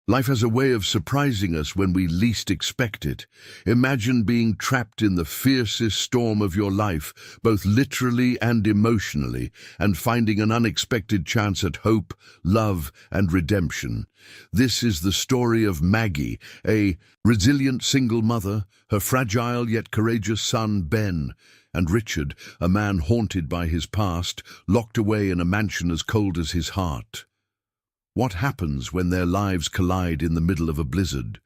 Life has a way of surprising us when we least expect it. Imagine being trapped in the fiercest storm of your life, both literally and emotionally, and finding an unexpected chance at hope, love, and redemption. This is the story of Maggie, a resilient single mother, her fragile yet courageous son, Ben, and Richard, a man haunted by his past, locked away in a mansion as cold as his heart. What happens when their lives collide in the middle of a blizzard?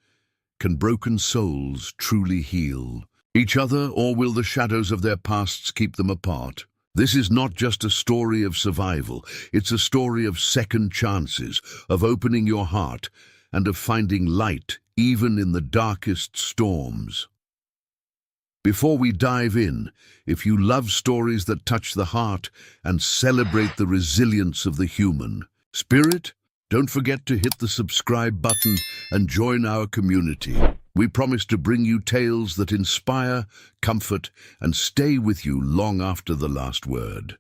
Can broken souls truly heal each other, or will the shadows of their pasts keep them apart? This is not just a story of survival, it's a story of second chances, of opening your heart, and of finding light even in the darkest storms. Before we dive in, if you love stories that touch the heart and celebrate the resilience of the human spirit, don't forget to hit the subscribe button and join our community. We promise to bring you tales that inspire, comfort, and stay with you long after the last word.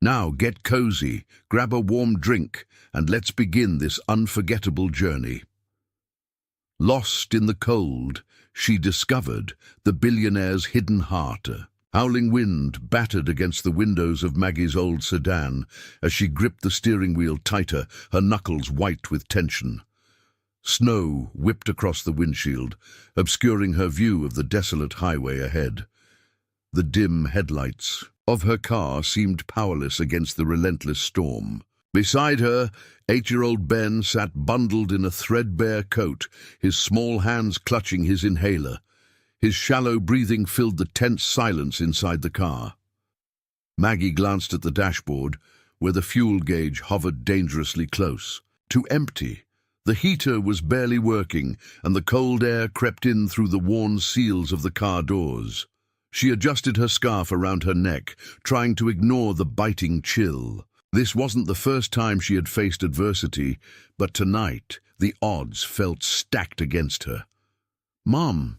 Now get cozy, grab a warm drink, and let's begin this unforgettable journey. Lost in the cold, she discovered the billionaire's hidden heart. Howling wind battered against the windows of Maggie's old sedan as she gripped the steering wheel tighter, her knuckles white with tension. Snow whipped across the windshield, obscuring her view of the desolate highway ahead. The dim headlights of her car seemed powerless against the relentless storm. Beside her, 8-year-old Ben sat bundled in a threadbare coat, his small hands clutching his inhaler. His shallow breathing filled the tense silence inside the car. Maggie glanced at the dashboard, where the fuel gauge hovered dangerously close to empty. The heater was barely working, and the cold air crept in through the worn seals of the car doors. She adjusted her scarf around her neck, trying to ignore the biting chill. This wasn't the first time she had faced adversity, but tonight the odds felt stacked against her. "Mom,"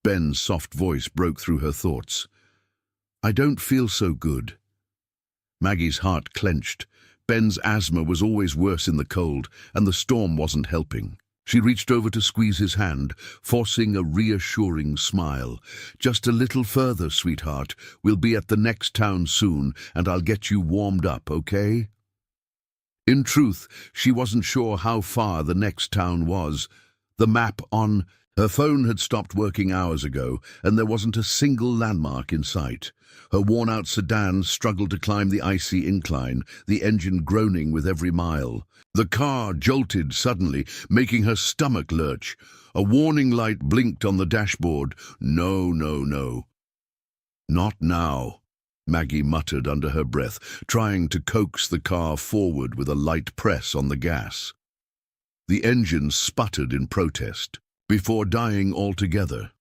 Ben's soft voice broke through her thoughts. "I don't feel so good." Maggie's heart clenched. Ben's asthma was always worse in the cold, and the storm wasn't helping. She reached over to squeeze his hand, forcing a reassuring smile. "Just a little further, sweetheart. We'll be at the next town soon, and I'll get you warmed up, okay?" In truth, she wasn't sure how far the next town was. The map on her phone had stopped working hours ago, and there wasn't a single landmark in sight. Her worn-out sedan struggled to climb the icy incline, the engine groaning with every mile. The car jolted suddenly, making her stomach lurch. A warning light blinked on the dashboard. "No, no, no." "Not now," Maggie muttered under her breath, trying to coax the car forward with a light press on the gas. The engine sputtered in protest, before dying altogether.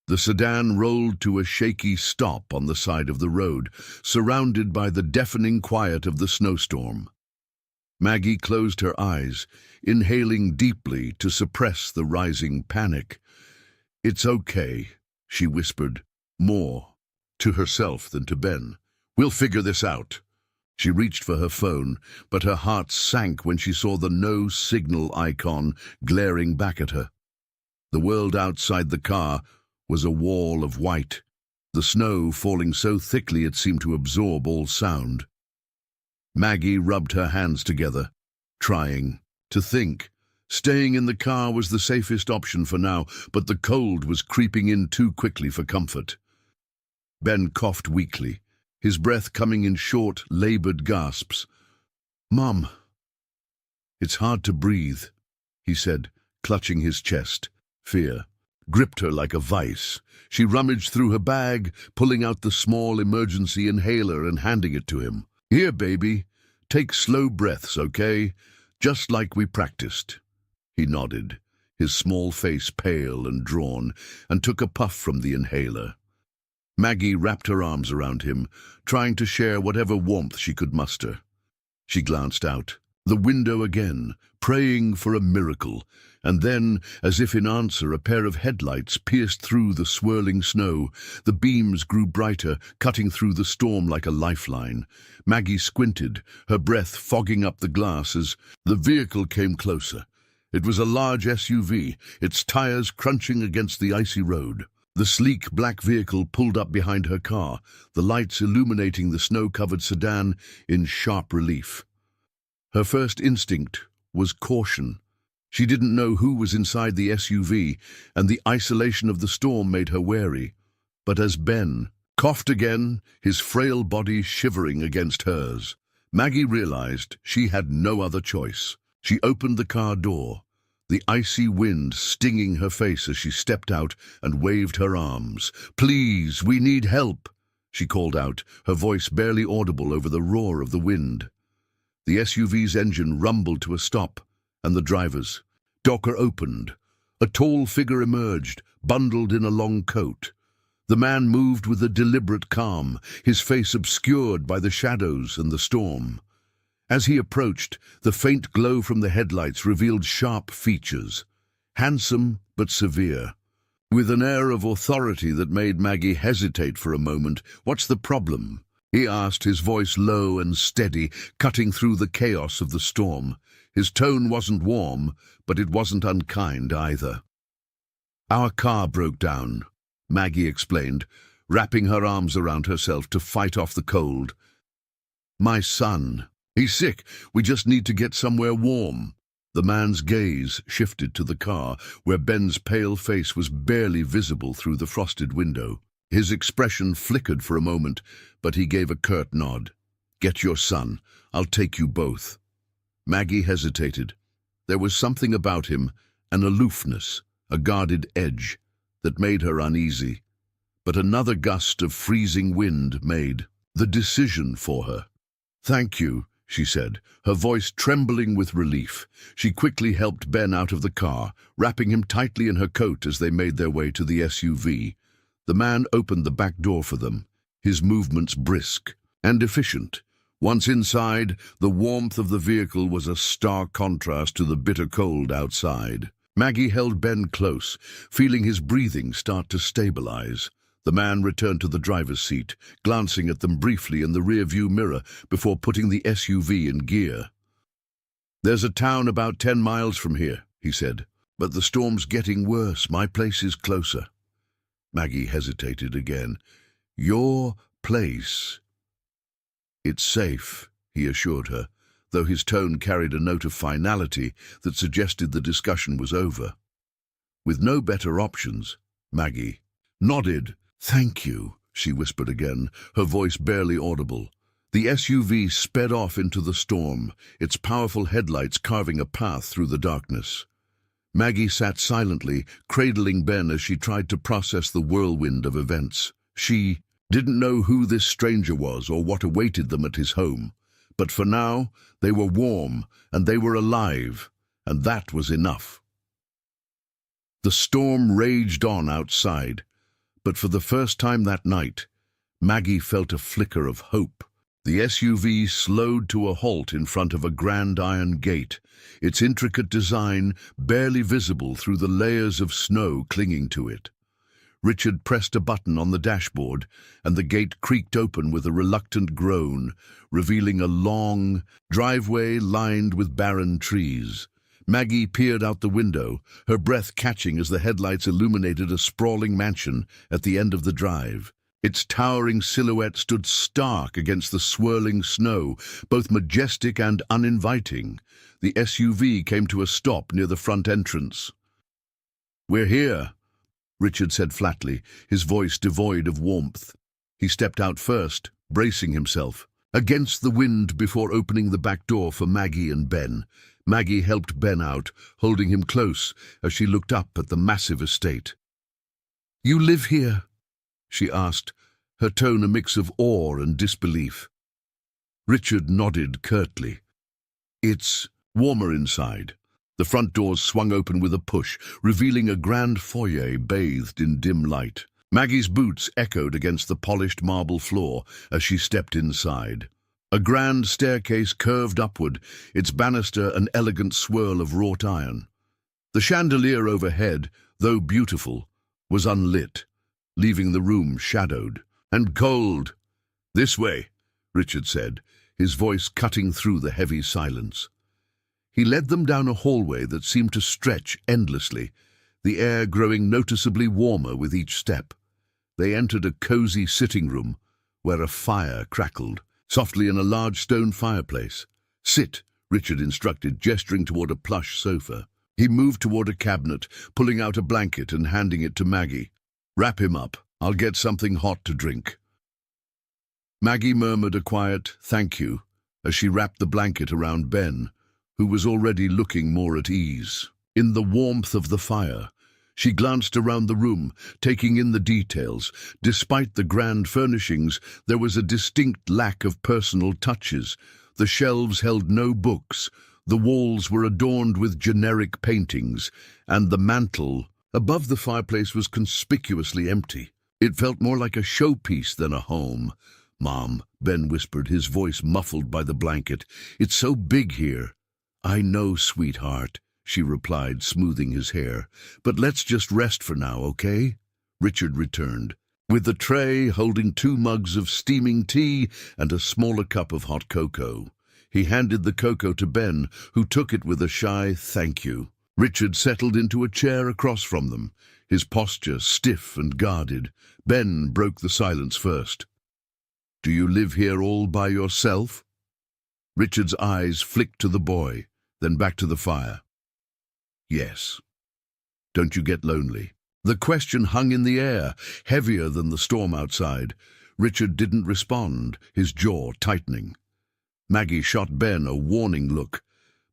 The sedan rolled to a shaky stop on the side of the road, surrounded by the deafening quiet of the snowstorm. Maggie closed her eyes, inhaling deeply to suppress the rising panic. "It's okay," she whispered, more to herself than to Ben. "We'll figure this out." She reached for her phone, but her heart sank when she saw the no-signal icon glaring back at her. The world outside the car was a wall of white, the snow falling so thickly it seemed to absorb all sound. Maggie rubbed her hands together, trying to think. Staying in the car was the safest option for now, but the cold was creeping in too quickly for comfort. Ben coughed weakly, his breath coming in short, labored gasps. "Mom, it's hard to breathe," he said, clutching his chest. Fear gripped her like a vice. She rummaged through her bag, pulling out the small emergency inhaler and handing it to him. "Here, baby. Take slow breaths, okay? Just like we practiced." He nodded, his small face pale and drawn, and took a puff from the inhaler. Maggie wrapped her arms around him, trying to share whatever warmth she could muster. She glanced out the window again, praying for a miracle, and then, as if in answer, a pair of headlights pierced through the swirling snow. The beams grew brighter, cutting through the storm like a lifeline. Maggie squinted, her breath fogging up the glass as the vehicle came closer. It was a large SUV, its tires crunching against the icy road. The sleek black vehicle pulled up behind her car, the lights illuminating the snow-covered sedan in sharp relief. Her first instinct was caution. She didn't know who was inside the SUV, and the isolation of the storm made her wary. But as Ben coughed again, his frail body shivering against hers, Maggie realized she had no other choice. She opened the car door, the icy wind stinging her face as she stepped out and waved her arms. "Please, we need help," she called out, her voice barely audible over the roar of the wind. The SUV's engine rumbled to a stop, and the driver's door opened. A tall figure emerged, bundled in a long coat. The man moved with a deliberate calm, his face obscured by the shadows and the storm. As he approached, the faint glow from the headlights revealed sharp features, handsome but severe. With an air of authority that made Maggie hesitate for a moment, "What's the problem?" he asked, his voice low and steady, cutting through the chaos of the storm. His tone wasn't warm, but it wasn't unkind either. "Our car broke down," Maggie explained, wrapping her arms around herself to fight off the cold. "My son, he's sick. We just need to get somewhere warm." The man's gaze shifted to the car, where Ben's pale face was barely visible through the frosted window. His expression flickered for a moment, but he gave a curt nod. "Get your son. I'll take you both." Maggie hesitated. There was something about him, an aloofness, a guarded edge, that made her uneasy. But another gust of freezing wind made the decision for her. "Thank you," she said, her voice trembling with relief. She quickly helped Ben out of the car, wrapping him tightly in her coat as they made their way to the SUV. The man opened the back door for them, his movements brisk and efficient. Once inside, the warmth of the vehicle was a stark contrast to the bitter cold outside. Maggie held Ben close, feeling his breathing start to stabilize. The man returned to the driver's seat, glancing at them briefly in the rear-view mirror before putting the SUV in gear. "There's a town about 10 miles from here," he said, "but the storm's getting worse. My place is closer." Maggie hesitated again. "Your place?" "It's safe," he assured her, though his tone carried a note of finality that suggested the discussion was over. With no better options, Maggie nodded. "Thank you," she whispered again, her voice barely audible. The SUV sped off into the storm, its powerful headlights carving a path through the darkness. Maggie sat silently, cradling Ben as she tried to process the whirlwind of events. She didn't know who this stranger was or what awaited them at his home. But for now, they were warm and they were alive, and that was enough. The storm raged on outside, but for the first time that night, Maggie felt a flicker of hope. The SUV slowed to a halt in front of a grand iron gate, its intricate design barely visible through the layers of snow clinging to it. Richard pressed a button on the dashboard, and the gate creaked open with a reluctant groan, revealing a long driveway lined with barren trees. Maggie peered out the window, her breath catching as the headlights illuminated a sprawling mansion at the end of the drive. Its towering silhouette stood stark against the swirling snow, both majestic and uninviting. The SUV came to a stop near the front entrance. "We're here," Richard said flatly, his voice devoid of warmth. He stepped out first, bracing himself against the wind before opening the back door for Maggie and Ben. Maggie helped Ben out, holding him close as she looked up at the massive estate. "You live here?" she asked, her tone a mix of awe and disbelief. Richard nodded curtly. "It's warmer inside." The front doors swung open with a push, revealing a grand foyer bathed in dim light. Maggie's boots echoed against the polished marble floor as she stepped inside. A grand staircase curved upward, its banister an elegant swirl of wrought iron. The chandelier overhead, though beautiful, was unlit, leaving the room shadowed and cold. "This way," Richard said, his voice cutting through the heavy silence. He led them down a hallway that seemed to stretch endlessly, the air growing noticeably warmer with each step. They entered a cozy sitting room where a fire crackled softly in a large stone fireplace. "Sit," Richard instructed, gesturing toward a plush sofa. He moved toward a cabinet, pulling out a blanket and handing it to Maggie. "Wrap him up. I'll get something hot to drink." Maggie murmured a quiet "thank you" as she wrapped the blanket around Ben, who was already looking more at ease. In the warmth of the fire, she glanced around the room, taking in the details. Despite the grand furnishings, there was a distinct lack of personal touches. The shelves held no books, the walls were adorned with generic paintings, and the mantel above the fireplace was conspicuously empty. It felt more like a showpiece than a home. "Mom," Ben whispered, his voice muffled by the blanket. "It's so big here." "I know, sweetheart," she replied, smoothing his hair. "But let's just rest for now, okay?" Richard returned, with the tray holding 2 mugs of steaming tea and a smaller cup of hot cocoa. He handed the cocoa to Ben, who took it with a shy "thank you." Richard settled into a chair across from them, his posture stiff and guarded. Ben broke the silence first. "Do you live here all by yourself?" Richard's eyes flicked to the boy, then back to the fire. "Yes." "Don't you get lonely?" The question hung in the air, heavier than the storm outside. Richard didn't respond, his jaw tightening. Maggie shot Ben a warning look,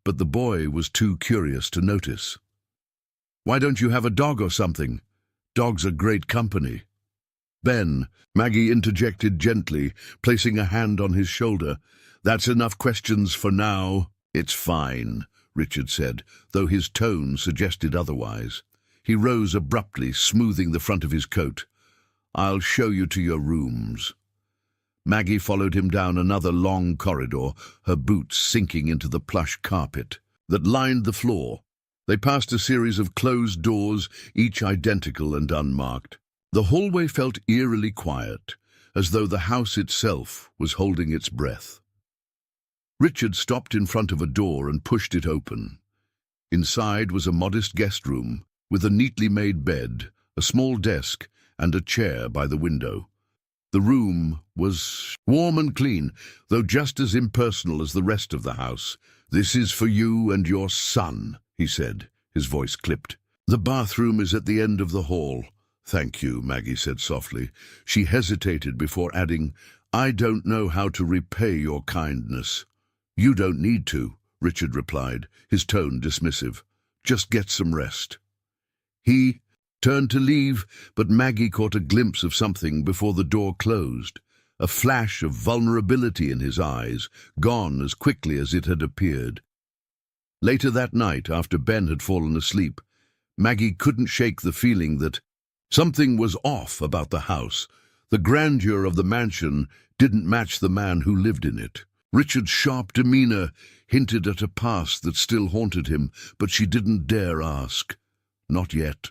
but the boy was too curious to notice. "Why don't you have a dog or something? Dogs are great company." "Ben," Maggie interjected gently, placing a hand on his shoulder. "That's enough questions for now." "It's fine," Richard said, though his tone suggested otherwise. He rose abruptly, smoothing the front of his coat. "I'll show you to your rooms." Maggie followed him down another long corridor, her boots sinking into the plush carpet that lined the floor. They passed a series of closed doors, each identical and unmarked. The hallway felt eerily quiet, as though the house itself was holding its breath. Richard stopped in front of a door and pushed it open. Inside was a modest guest room, with a neatly made bed, a small desk, and a chair by the window. The room was warm and clean, though just as impersonal as the rest of the house. "This is for you and your son," he said, his voice clipped. "The bathroom is at the end of the hall." "Thank you," Maggie said softly. She hesitated before adding, "I don't know how to repay your kindness." "You don't need to," Richard replied, his tone dismissive. "Just get some rest." He turned to leave, but Maggie caught a glimpse of something before the door closed. A flash of vulnerability in his eyes, gone as quickly as it had appeared. Later that night, after Ben had fallen asleep, Maggie couldn't shake the feeling that something was off about the house. The grandeur of the mansion didn't match the man who lived in it. Richard's sharp demeanor hinted at a past that still haunted him, but she didn't dare ask. Not yet.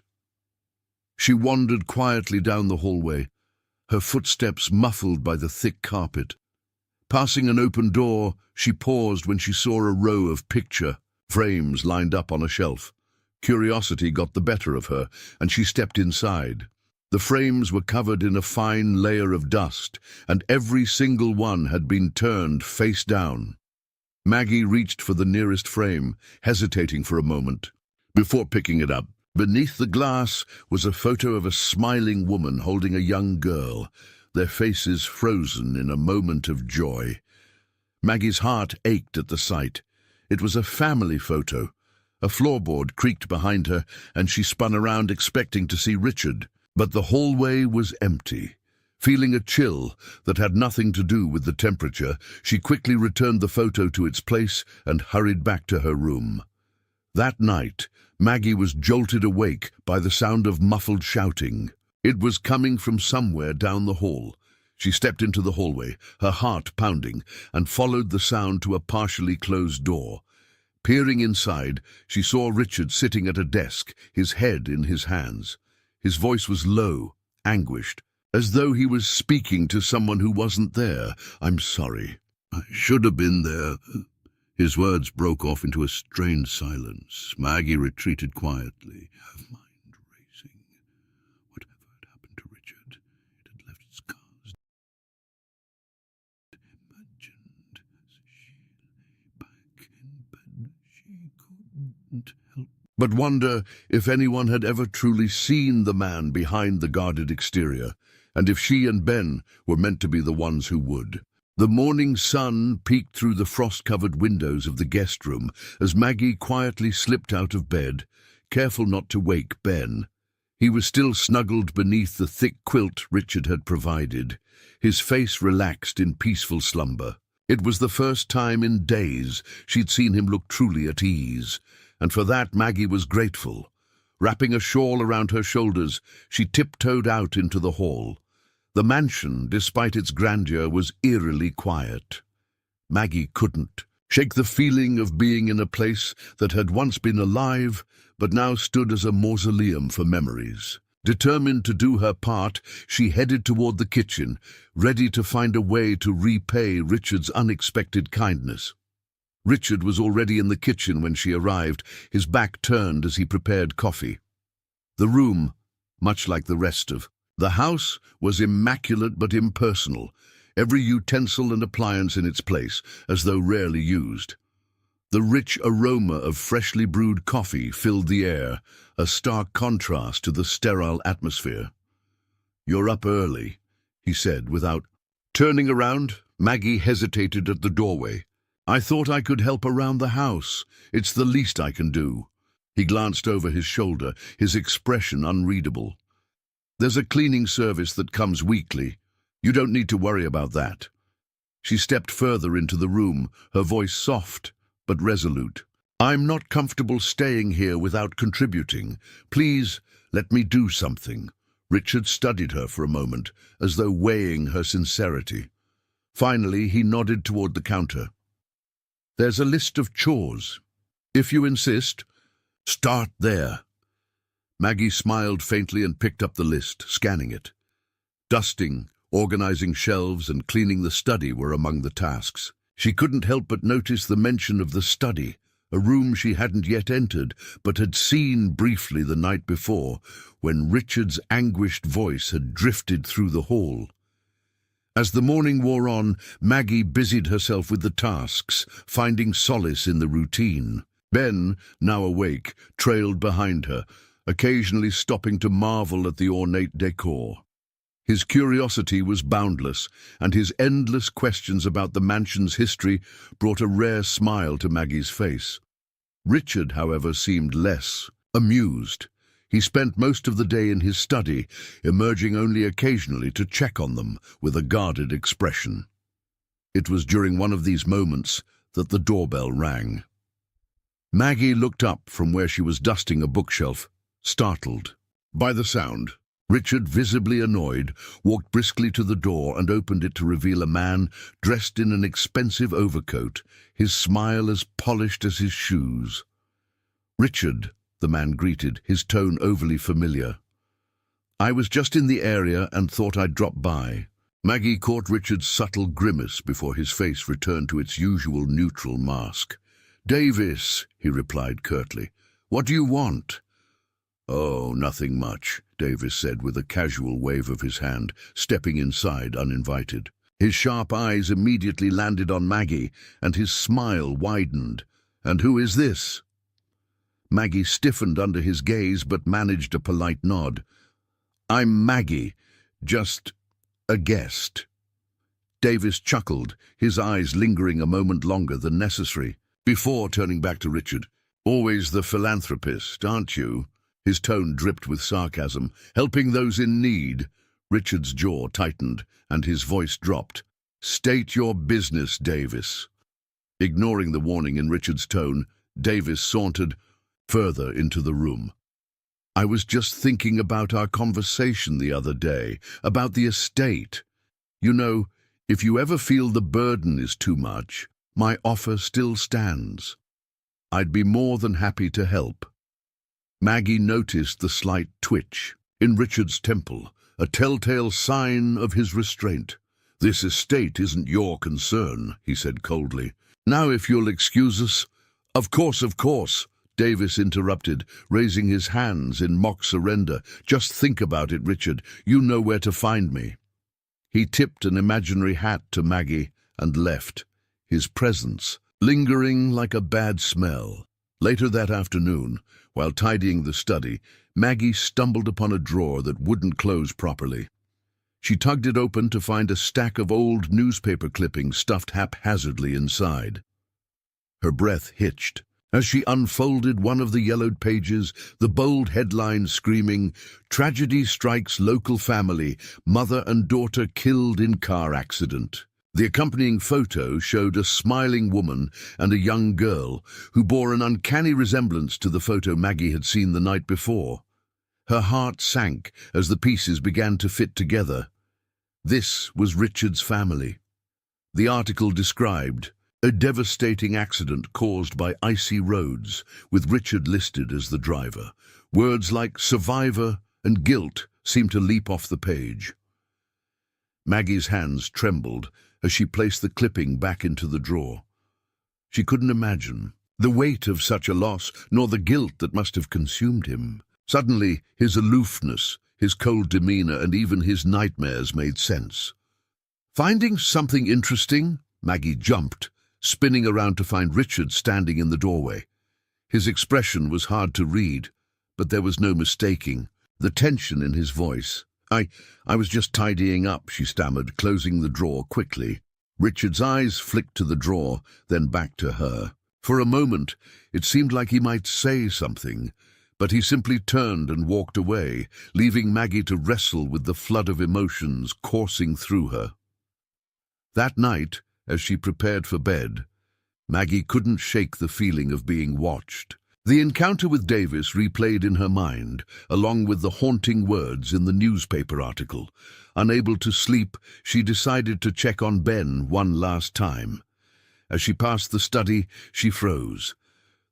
She wandered quietly down the hallway, her footsteps muffled by the thick carpet. Passing an open door, she paused when she saw a row of picture frames lined up on a shelf. Curiosity got the better of her, and she stepped inside. The frames were covered in a fine layer of dust, and every single one had been turned face down. Maggie reached for the nearest frame, hesitating for a moment, before picking it up. Beneath the glass was a photo of a smiling woman holding a young girl, their faces frozen in a moment of joy. Maggie's heart ached at the sight. It was a family photo. A floorboard creaked behind her, and she spun around expecting to see Richard. But the hallway was empty. Feeling a chill that had nothing to do with the temperature, she quickly returned the photo to its place and hurried back to her room. That night, Maggie was jolted awake by the sound of muffled shouting. It was coming from somewhere down the hall. She stepped into the hallway, her heart pounding, and followed the sound to a partially closed door. Peering inside, she saw Richard sitting at a desk, his head in his hands. His voice was low, anguished, as though he was speaking to someone who wasn't there. "I'm sorry. I should have been there." His words broke off into a strained silence. Maggie retreated quietly, her mind racing. Whatever had happened to Richard, it had left scars. Imagined as she lay back in bed, she couldn't help but wonder if anyone had ever truly seen the man behind the guarded exterior, and if she and Ben were meant to be the ones who would. The morning sun peeked through the frost-covered windows of the guest room as Maggie quietly slipped out of bed, careful not to wake Ben. He was still snuggled beneath the thick quilt Richard had provided, his face relaxed in peaceful slumber. It was the first time in days she'd seen him look truly at ease, and for that Maggie was grateful. Wrapping a shawl around her shoulders, she tiptoed out into the hall. The mansion, despite its grandeur, was eerily quiet. Maggie couldn't shake the feeling of being in a place that had once been alive, but now stood as a mausoleum for memories. Determined to do her part, she headed toward the kitchen, ready to find a way to repay Richard's unexpected kindness. Richard was already in the kitchen when she arrived, his back turned as he prepared coffee. The room, much like the rest of the house, was immaculate but impersonal, every utensil and appliance in its place, as though rarely used. The rich aroma of freshly brewed coffee filled the air, a stark contrast to the sterile atmosphere. "You're up early," he said without turning around. Maggie hesitated at the doorway. "I thought I could help around the house. It's the least I can do." He glanced over his shoulder, his expression unreadable. "There's a cleaning service that comes weekly. You don't need to worry about that." She stepped further into the room, her voice soft but resolute. "I'm not comfortable staying here without contributing. Please, let me do something." Richard studied her for a moment, as though weighing her sincerity. Finally, he nodded toward the counter. "There's a list of chores. If you insist, start there." Maggie smiled faintly and picked up the list, scanning it. Dusting, organizing shelves, and cleaning the study were among the tasks. She couldn't help but notice the mention of the study, a room she hadn't yet entered, but had seen briefly the night before, when Richard's anguished voice had drifted through the hall. As the morning wore on, Maggie busied herself with the tasks, finding solace in the routine. Ben, now awake, trailed behind her, occasionally stopping to marvel at the ornate decor. His curiosity was boundless, and his endless questions about the mansion's history brought a rare smile to Maggie's face. Richard, however, seemed less amused. He spent most of the day in his study, emerging only occasionally to check on them with a guarded expression. It was during one of these moments that the doorbell rang. Maggie looked up from where she was dusting a bookshelf, startled by the sound. Richard, visibly annoyed, walked briskly to the door and opened it to reveal a man dressed in an expensive overcoat, his smile as polished as his shoes. "Richard," the man greeted, his tone overly familiar. "I was just in the area and thought I'd drop by." Maggie caught Richard's subtle grimace before his face returned to its usual neutral mask. "Davis," he replied curtly. "What do you want?" "Oh, nothing much," Davis said with a casual wave of his hand, stepping inside uninvited. His sharp eyes immediately landed on Maggie, and his smile widened. "And who is this?" Maggie stiffened under his gaze but managed a polite nod. "I'm Maggie, just a guest." Davis chuckled, his eyes lingering a moment longer than necessary, before turning back to Richard. "Always the philanthropist, aren't you?" His tone dripped with sarcasm. "Helping those in need." Richard's jaw tightened, and his voice dropped. "State your business, Davis." Ignoring the warning in Richard's tone, Davis sauntered further into the room. "I was just thinking about our conversation the other day, about the estate. You know, if you ever feel the burden is too much, my offer still stands. I'd be more than happy to help." Maggie noticed the slight twitch in Richard's temple, a telltale sign of his restraint. "This estate isn't your concern," he said coldly. Now if you'll excuse us—" Of course," Davis interrupted, raising his hands in mock surrender. "Just think about it, Richard. You know where to find me." He tipped an imaginary hat to Maggie and left, his presence lingering like a bad smell. Later that afternoon, while tidying the study, Maggie stumbled upon a drawer that wouldn't close properly. She tugged it open to find a stack of old newspaper clippings stuffed haphazardly inside. Her breath hitched as she unfolded one of the yellowed pages, the bold headline screaming, "Tragedy strikes local family, mother and daughter killed in car accident." The accompanying photo showed a smiling woman and a young girl who bore an uncanny resemblance to the photo Maggie had seen the night before. Her heart sank as the pieces began to fit together. This was Richard's family. The article described a devastating accident caused by icy roads, with Richard listed as the driver. Words like survivor and guilt seemed to leap off the page. Maggie's hands trembled as she placed the clipping back into the drawer. She couldn't imagine the weight of such a loss, nor the guilt that must have consumed him. Suddenly, his aloofness, his cold demeanor, and even his nightmares made sense. Finding something interesting, Maggie jumped, spinning around to find Richard standing in the doorway. His expression was hard to read, but there was no mistaking the tension in his voice. I was just tidying up," she stammered, closing the drawer quickly. Richard's eyes flicked to the drawer, then back to her. For a moment, it seemed like he might say something, but he simply turned and walked away, leaving Maggie to wrestle with the flood of emotions coursing through her. That night, as she prepared for bed, Maggie couldn't shake the feeling of being watched. The encounter with Davis replayed in her mind, along with the haunting words in the newspaper article. Unable to sleep, she decided to check on Ben one last time. As she passed the study, she froze.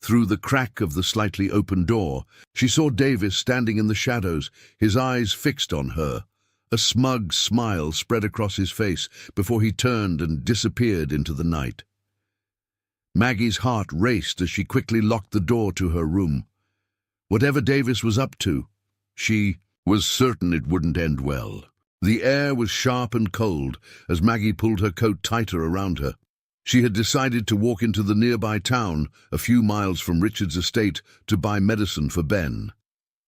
Through the crack of the slightly open door, she saw Davis standing in the shadows, his eyes fixed on her. A smug smile spread across his face before he turned and disappeared into the night. Maggie's heart raced as she quickly locked the door to her room. Whatever Davis was up to, she was certain it wouldn't end well. The air was sharp and cold as Maggie pulled her coat tighter around her. She had decided to walk into the nearby town, a few miles from Richard's estate, to buy medicine for Ben.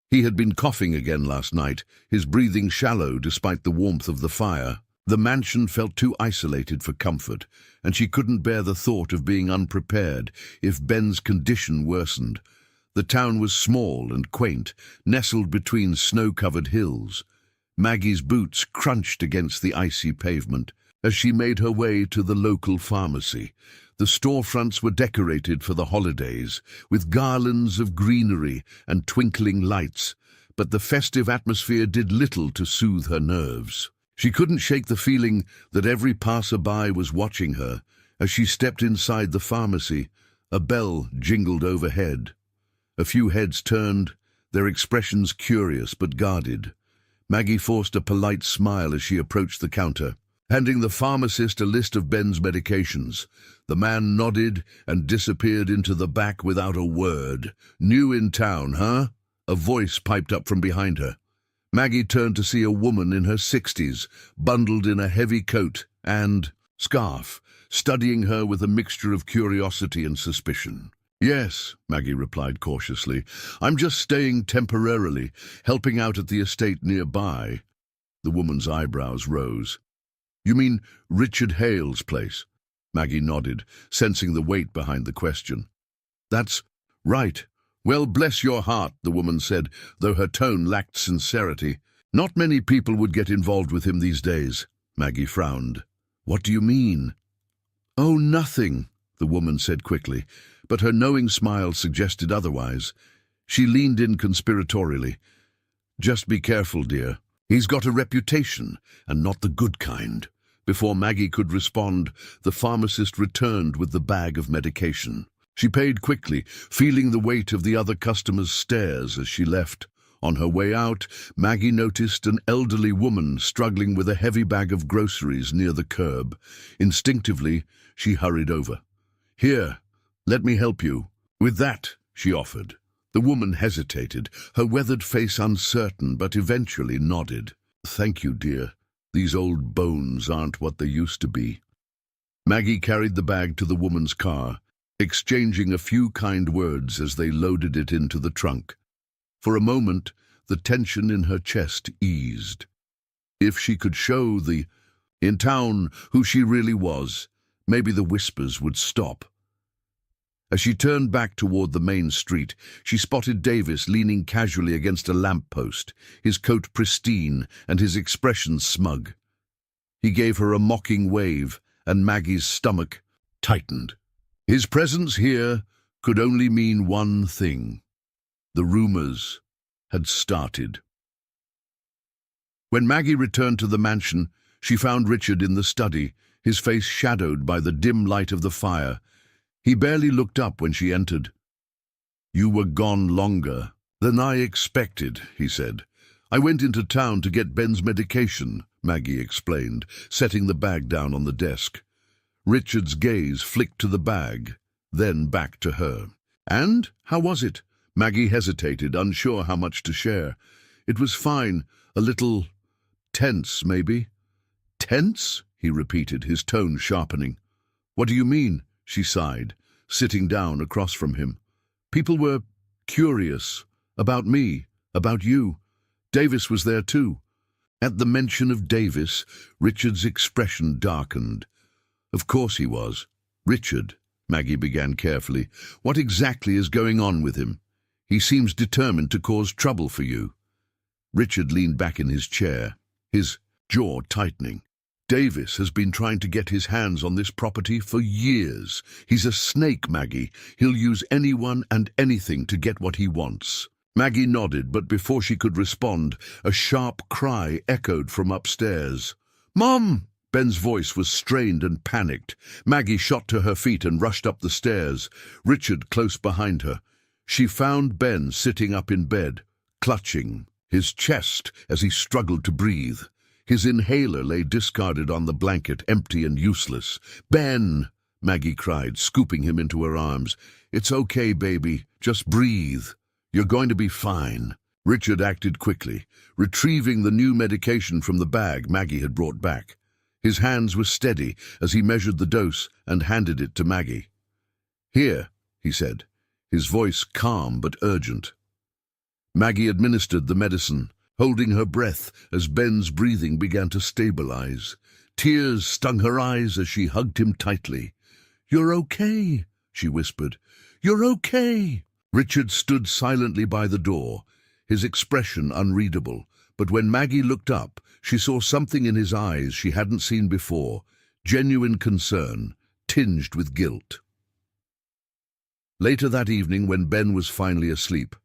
He had been coughing again last night, his breathing shallow despite the warmth of the fire. The mansion felt too isolated for comfort, and she couldn't bear the thought of being unprepared if Ben's condition worsened. The town was small and quaint, nestled between snow-covered hills. Maggie's boots crunched against the icy pavement as she made her way to the local pharmacy. The storefronts were decorated for the holidays, with garlands of greenery and twinkling lights, but the festive atmosphere did little to soothe her nerves. She couldn't shake the feeling that every passerby was watching her. As she stepped inside the pharmacy, a bell jingled overhead. A few heads turned, their expressions curious but guarded. Maggie forced a polite smile as she approached the counter, handing the pharmacist a list of Ben's medications. The man nodded and disappeared into the back without a word. "New in town, huh?" A voice piped up from behind her. Maggie turned to see a woman in her 60s, bundled in a heavy coat and scarf, studying her with a mixture of curiosity and suspicion. "Yes," Maggie replied cautiously. "I'm just staying temporarily, helping out at the estate nearby." The woman's eyebrows rose. "You mean Richard Hale's place?" Maggie nodded, sensing the weight behind the question. "That's right. Well, bless your heart," the woman said, though her tone lacked sincerity. "Not many people would get involved with him these days." Maggie frowned. "What do you mean?" "Oh, nothing," the woman said quickly, but her knowing smile suggested otherwise. She leaned in conspiratorially. "Just be careful, dear. He's got a reputation, and not the good kind." Before Maggie could respond, the pharmacist returned with the bag of medication. She paid quickly, feeling the weight of the other customers' stares as she left. On her way out, Maggie noticed an elderly woman struggling with a heavy bag of groceries near the curb. Instinctively, she hurried over. "Here, let me help you." "With that," she offered. The woman hesitated, her weathered face uncertain, but eventually nodded. "Thank you, dear. These old bones aren't what they used to be." Maggie carried the bag to the woman's car, exchanging a few kind words as they loaded it into the trunk. For a moment, the tension in her chest eased. If she could show in town who she really was, maybe the whispers would stop. As she turned back toward the main street, she spotted Davis leaning casually against a lamppost, his coat pristine and his expression smug. He gave her a mocking wave, and Maggie's stomach tightened. His presence here could only mean one thing. The rumors had started. When Maggie returned to the mansion, she found Richard in the study, his face shadowed by the dim light of the fire. He barely looked up when she entered. "You were gone longer than I expected," he said. "I went into town to get Ben's medication," Maggie explained, setting the bag down on the desk. Richard's gaze flicked to the bag, then back to her. "And? How was it?" Maggie hesitated, unsure how much to share. "It was fine. A little tense, maybe." "Tense?" he repeated, his tone sharpening. "What do you mean?" she sighed, sitting down across from him. "People were curious. About me. About you. Davis was there too." At the mention of Davis, Richard's expression darkened. "Of course he was." "Richard," Maggie began carefully, "what exactly is going on with him? He seems determined to cause trouble for you." Richard leaned back in his chair, his jaw tightening. "Davis has been trying to get his hands on this property for years. He's a snake, Maggie. He'll use anyone and anything to get what he wants." Maggie nodded, but before she could respond, a sharp cry echoed from upstairs. "Mom!" Ben's voice was strained and panicked. Maggie shot to her feet and rushed up the stairs, Richard close behind her. She found Ben sitting up in bed, clutching his chest as he struggled to breathe. His inhaler lay discarded on the blanket, empty and useless. "Ben!" Maggie cried, scooping him into her arms. "It's okay, baby. Just breathe. You're going to be fine." Richard acted quickly, retrieving the new medication from the bag Maggie had brought back. His hands were steady as he measured the dose and handed it to Maggie. "Here," he said, his voice calm but urgent. Maggie administered the medicine, holding her breath as Ben's breathing began to stabilize. Tears stung her eyes as she hugged him tightly. "You're okay," she whispered. "You're okay." Richard stood silently by the door, his expression unreadable, but when Maggie looked up, she saw something in his eyes she hadn't seen before, genuine concern, tinged with guilt. Later that evening, when Ben was finally asleep,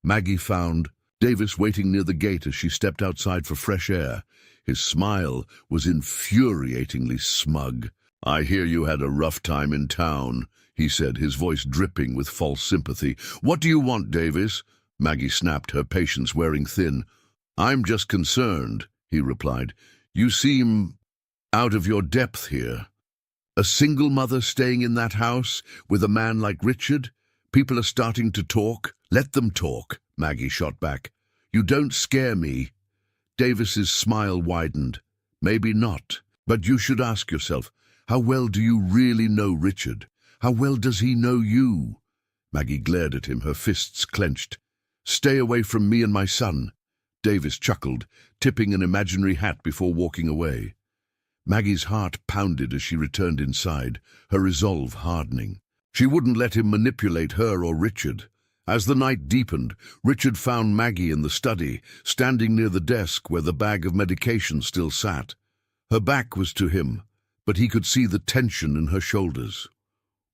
Maggie found Davis waiting near the gate as she stepped outside for fresh air. His smile was infuriatingly smug. "I hear you had a rough time in town," he said, his voice dripping with false sympathy. "What do you want, Davis?" Maggie snapped, her patience wearing thin. "I'm just concerned," he replied. "You seem out of your depth here. A single mother staying in that house with a man like Richard? People are starting to talk. Let them talk," Maggie shot back. "You don't scare me." Davis's smile widened. "Maybe not, but you should ask yourself, how well do you really know Richard? How well does he know you?" Maggie glared at him, her fists clenched. "Stay away from me and my son." Davis chuckled, tipping an imaginary hat before walking away. Maggie's heart pounded as she returned inside, her resolve hardening. She wouldn't let him manipulate her or Richard. As the night deepened, Richard found Maggie in the study, standing near the desk where the bag of medication still sat. Her back was to him, but he could see the tension in her shoulders.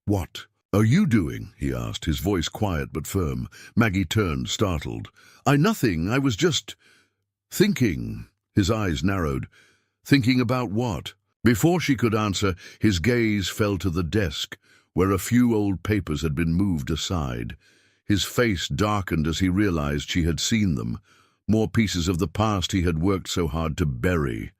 "What are you doing?" he asked, his voice quiet but firm. Maggie turned, startled. Nothing. I was just thinking." His eyes narrowed. "Thinking about what?" Before she could answer, his gaze fell to the desk, where a few old papers had been moved aside. His face darkened as he realized she had seen them, more pieces of the past he had worked so hard to bury.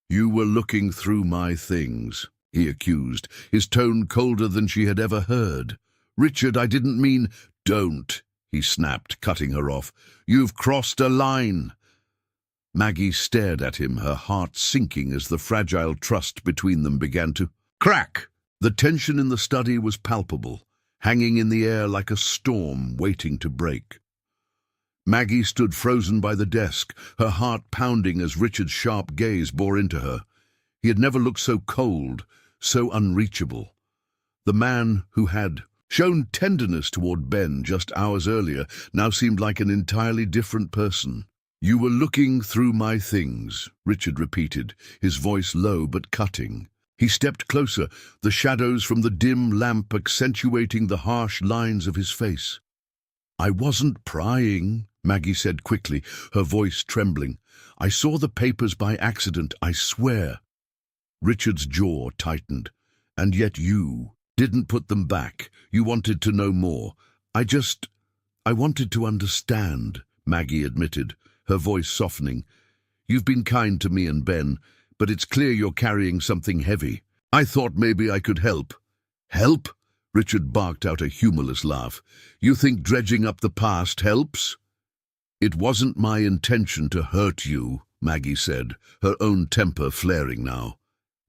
"You were looking through my things." he accused, his tone colder than she had ever heard. "Richard, I didn't mean—" "Don't," he snapped, cutting her off. "You've crossed a line." Maggie stared at him, her heart sinking as the fragile trust between them began to crack. The tension in the study was palpable, hanging in the air like a storm waiting to break. Maggie stood frozen by the desk, her heart pounding as Richard's sharp gaze bore into her. He had never looked so cold, so unreachable. The man who had shown tenderness toward Ben just hours earlier now seemed like an entirely different person. "You were looking through my things," Richard repeated, his voice low but cutting. He stepped closer, the shadows from the dim lamp accentuating the harsh lines of his face. "I wasn't prying," Maggie said quickly, her voice trembling. "I saw the papers by accident, I swear." Richard's jaw tightened. "And yet you didn't put them back. You wanted to know more." I wanted to understand," Maggie admitted, her voice softening. "You've been kind to me and Ben, but it's clear you're carrying something heavy. I thought maybe I could help." "Help?" Richard barked out a humorless laugh. "You think dredging up the past helps?" "It wasn't my intention to hurt you," Maggie said, her own temper flaring now.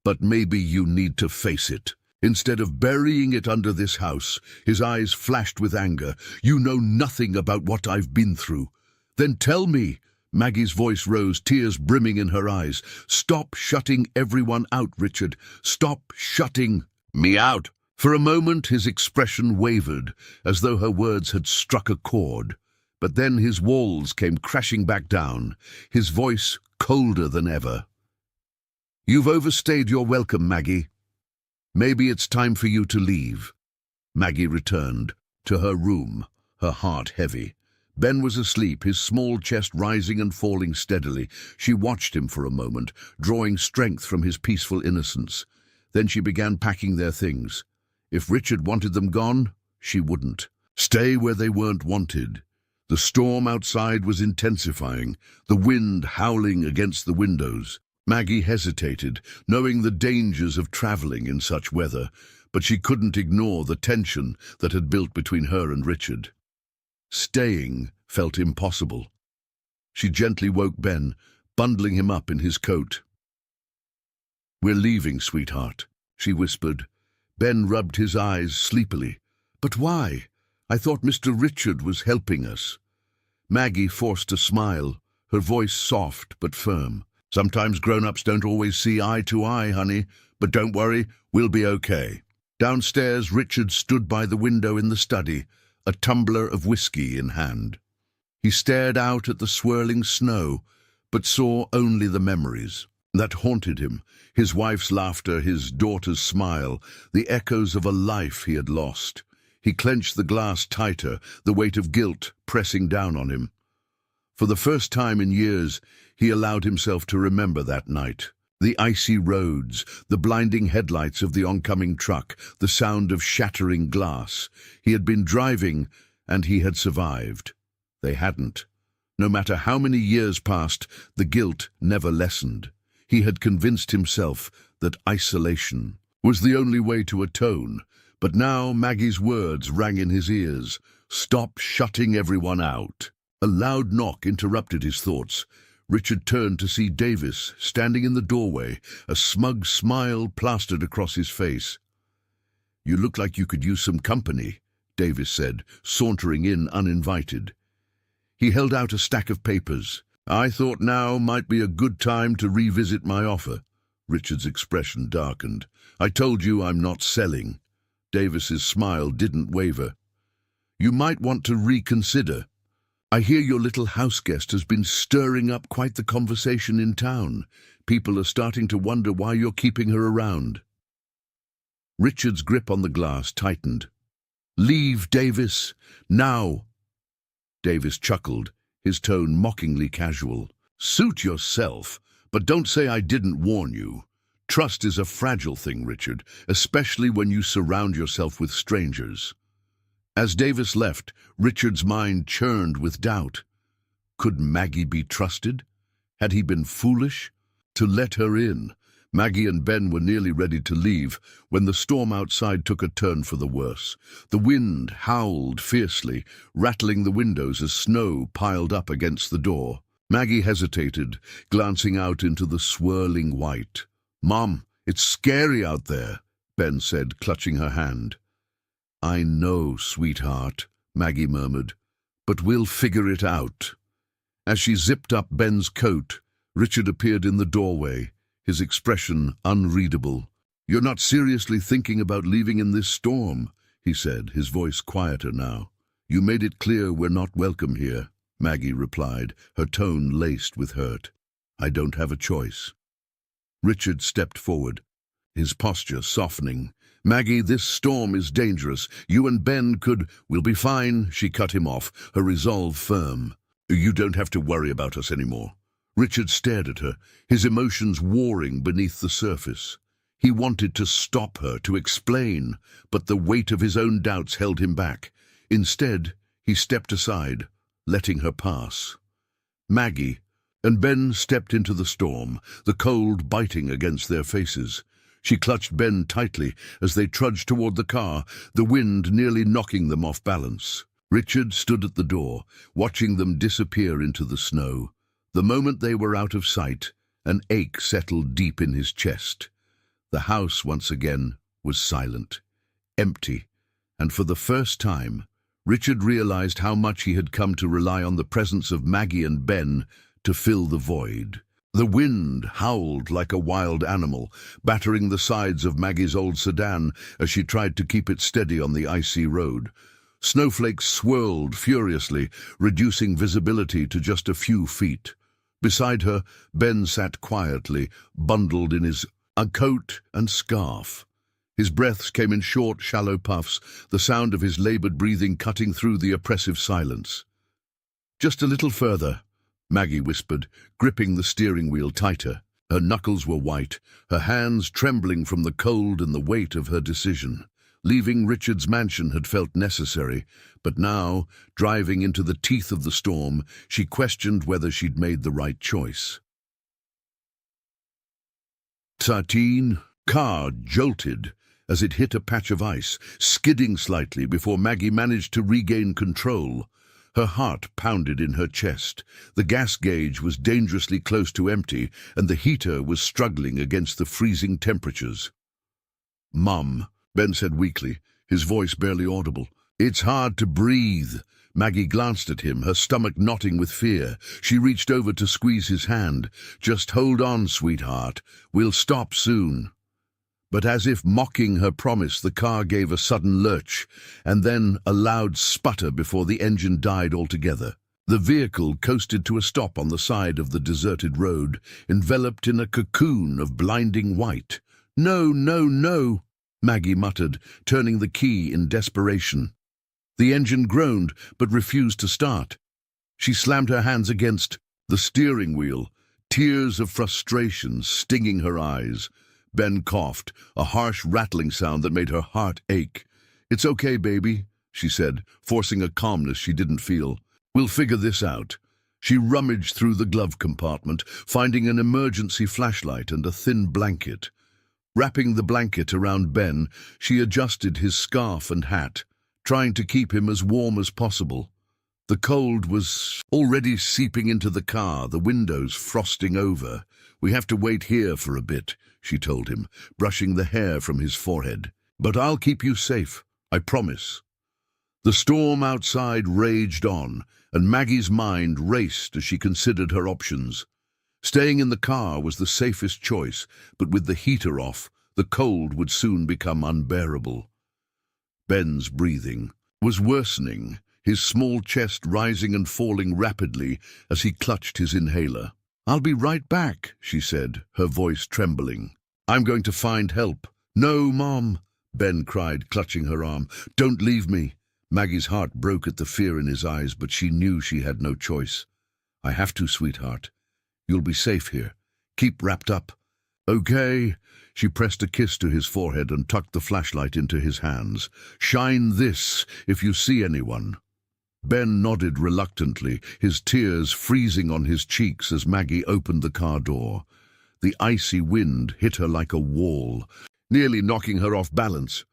"But maybe you need to face it. Instead of burying it under this house," his eyes flashed with anger. "You know nothing about what I've been through." "Then tell me." Maggie's voice rose, tears brimming in her eyes. "Stop shutting everyone out, Richard. Stop shutting me out." For a moment his expression wavered, as though her words had struck a chord. But then his walls came crashing back down, his voice colder than ever. "You've overstayed your welcome, Maggie. Maybe it's time for you to leave." Maggie returned to her room, her heart heavy. Ben was asleep, his small chest rising and falling steadily. She watched him for a moment, drawing strength from his peaceful innocence. Then she began packing their things. If Richard wanted them gone, she wouldn't stay where they weren't wanted. The storm outside was intensifying, the wind howling against the windows. Maggie hesitated, knowing the dangers of traveling in such weather, but she couldn't ignore the tension that had built between her and Richard. Staying felt impossible. She gently woke Ben, bundling him up in his coat. "We're leaving, sweetheart," she whispered. Ben rubbed his eyes sleepily. "But why? I thought Mr. Richard was helping us." Maggie forced a smile, her voice soft but firm. "Sometimes grown-ups don't always see eye to eye, honey, but don't worry, we'll be okay." Downstairs, Richard stood by the window in the study, a tumbler of whiskey in hand. He stared out at the swirling snow, but saw only the memories that haunted him, his wife's laughter, his daughter's smile, the echoes of a life he had lost. He clenched the glass tighter, the weight of guilt pressing down on him. For the first time in years, he allowed himself to remember that night. The icy roads, the blinding headlights of the oncoming truck, the sound of shattering glass. He had been driving, and he had survived. They hadn't. No matter how many years passed, the guilt never lessened. He had convinced himself that isolation was the only way to atone. But now Maggie's words rang in his ears. "Stop shutting everyone out." A loud knock interrupted his thoughts. Richard turned to see Davis standing in the doorway, a smug smile plastered across his face. "You look like you could use some company," Davis said, sauntering in uninvited. He held out a stack of papers. "I thought now might be a good time to revisit my offer." Richard's expression darkened. "I told you I'm not selling." Davis's smile didn't waver. "You might want to reconsider. I hear your little house guest has been stirring up quite the conversation in town. People are starting to wonder why you're keeping her around." Richard's grip on the glass tightened. "Leave, Davis, now." Davis chuckled, his tone mockingly casual. "Suit yourself, but don't say I didn't warn you. Trust is a fragile thing, Richard, especially when you surround yourself with strangers." As Davis left, Richard's mind churned with doubt. Could Maggie be trusted? Had he been foolish to let her in? Maggie and Ben were nearly ready to leave when the storm outside took a turn for the worse. The wind howled fiercely, rattling the windows as snow piled up against the door. Maggie hesitated, glancing out into the swirling white. "Mom, it's scary out there," Ben said, clutching her hand. "I know, sweetheart," Maggie murmured, "but we'll figure it out." As she zipped up Ben's coat, Richard appeared in the doorway, his expression unreadable. "You're not seriously thinking about leaving in this storm," he said, his voice quieter now. "You made it clear we're not welcome here," Maggie replied, her tone laced with hurt. "I don't have a choice." Richard stepped forward, his posture softening. "Maggie, this storm is dangerous. You and Ben could—" "We'll be fine," she cut him off, her resolve firm. "You don't have to worry about us anymore." Richard stared at her, his emotions warring beneath the surface. He wanted to stop her, to explain, but the weight of his own doubts held him back. Instead, he stepped aside, letting her pass. Maggie and Ben stepped into the storm, the cold biting against their faces. She clutched Ben tightly as they trudged toward the car, the wind nearly knocking them off balance. Richard stood at the door, watching them disappear into the snow. The moment they were out of sight, an ache settled deep in his chest. The house once again was silent, empty, and for the first time, Richard realized how much he had come to rely on the presence of Maggie and Ben to fill the void. The wind howled like a wild animal, battering the sides of Maggie's old sedan as she tried to keep it steady on the icy road. Snowflakes swirled furiously, reducing visibility to just a few feet. Beside her, Ben sat quietly, bundled in his coat and scarf. His breaths came in short, shallow puffs, the sound of his labored breathing cutting through the oppressive silence. "Just a little further," Maggie whispered, gripping the steering wheel tighter. Her knuckles were white, her hands trembling from the cold and the weight of her decision. Leaving Richard's mansion had felt necessary, but now, driving into the teeth of the storm, she questioned whether she'd made the right choice. 13. Car jolted as it hit a patch of ice, skidding slightly before Maggie managed to regain control. Her heart pounded in her chest. The gas gauge was dangerously close to empty, and the heater was struggling against the freezing temperatures. "Mum," Ben said weakly, his voice barely audible. "It's hard to breathe." Maggie glanced at him, her stomach knotting with fear. She reached over to squeeze his hand. "Just hold on, sweetheart. We'll stop soon." But as if mocking her promise, the car gave a sudden lurch, and then a loud sputter before the engine died altogether. The vehicle coasted to a stop on the side of the deserted road, enveloped in a cocoon of blinding white. "No, no, no," Maggie muttered, turning the key in desperation. The engine groaned, but refused to start. She slammed her hands against the steering wheel, tears of frustration stinging her eyes. Ben coughed, a harsh rattling sound that made her heart ache. "It's okay, baby," she said, forcing a calmness she didn't feel. "We'll figure this out." She rummaged through the glove compartment, finding an emergency flashlight and a thin blanket. Wrapping the blanket around Ben, she adjusted his scarf and hat, trying to keep him as warm as possible. The cold was already seeping into the car, the windows frosting over. "We have to wait here for a bit," she told him, brushing the hair from his forehead. "But I'll keep you safe, I promise." The storm outside raged on, and Maggie's mind raced as she considered her options. Staying in the car was the safest choice, but with the heater off, the cold would soon become unbearable. Ben's breathing was worsening, his small chest rising and falling rapidly as he clutched his inhaler. "I'll be right back," she said, her voice trembling. "I'm going to find help." "No, Mom," Ben cried, clutching her arm. "Don't leave me." Maggie's heart broke at the fear in his eyes, but she knew she had no choice. "I have to, sweetheart. You'll be safe here. Keep wrapped up." "Okay." She pressed a kiss to his forehead and tucked the flashlight into his hands. "Shine this if you see anyone." Ben nodded reluctantly, his tears freezing on his cheeks as Maggie opened the car door. The icy wind hit her like a wall, nearly knocking her off balance.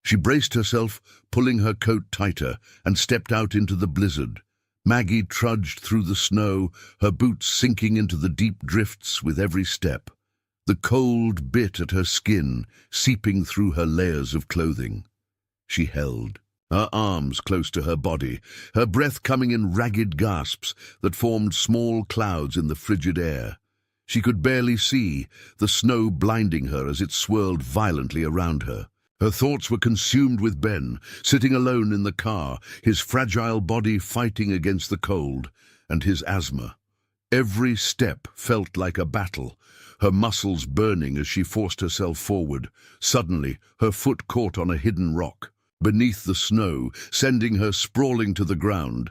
She braced herself, pulling her coat tighter, and stepped out into the blizzard. Maggie trudged through the snow, her boots sinking into the deep drifts with every step. The cold bit at her skin, seeping through her layers of clothing. She held, her arms close to her body, her breath coming in ragged gasps that formed small clouds in the frigid air. She could barely see, the snow blinding her as it swirled violently around her. Her thoughts were consumed with Ben, sitting alone in the car, his fragile body fighting against the cold, and his asthma. Every step felt like a battle, her muscles burning as she forced herself forward. Suddenly, her foot caught on a hidden rock, beneath the snow, sending her sprawling to the ground.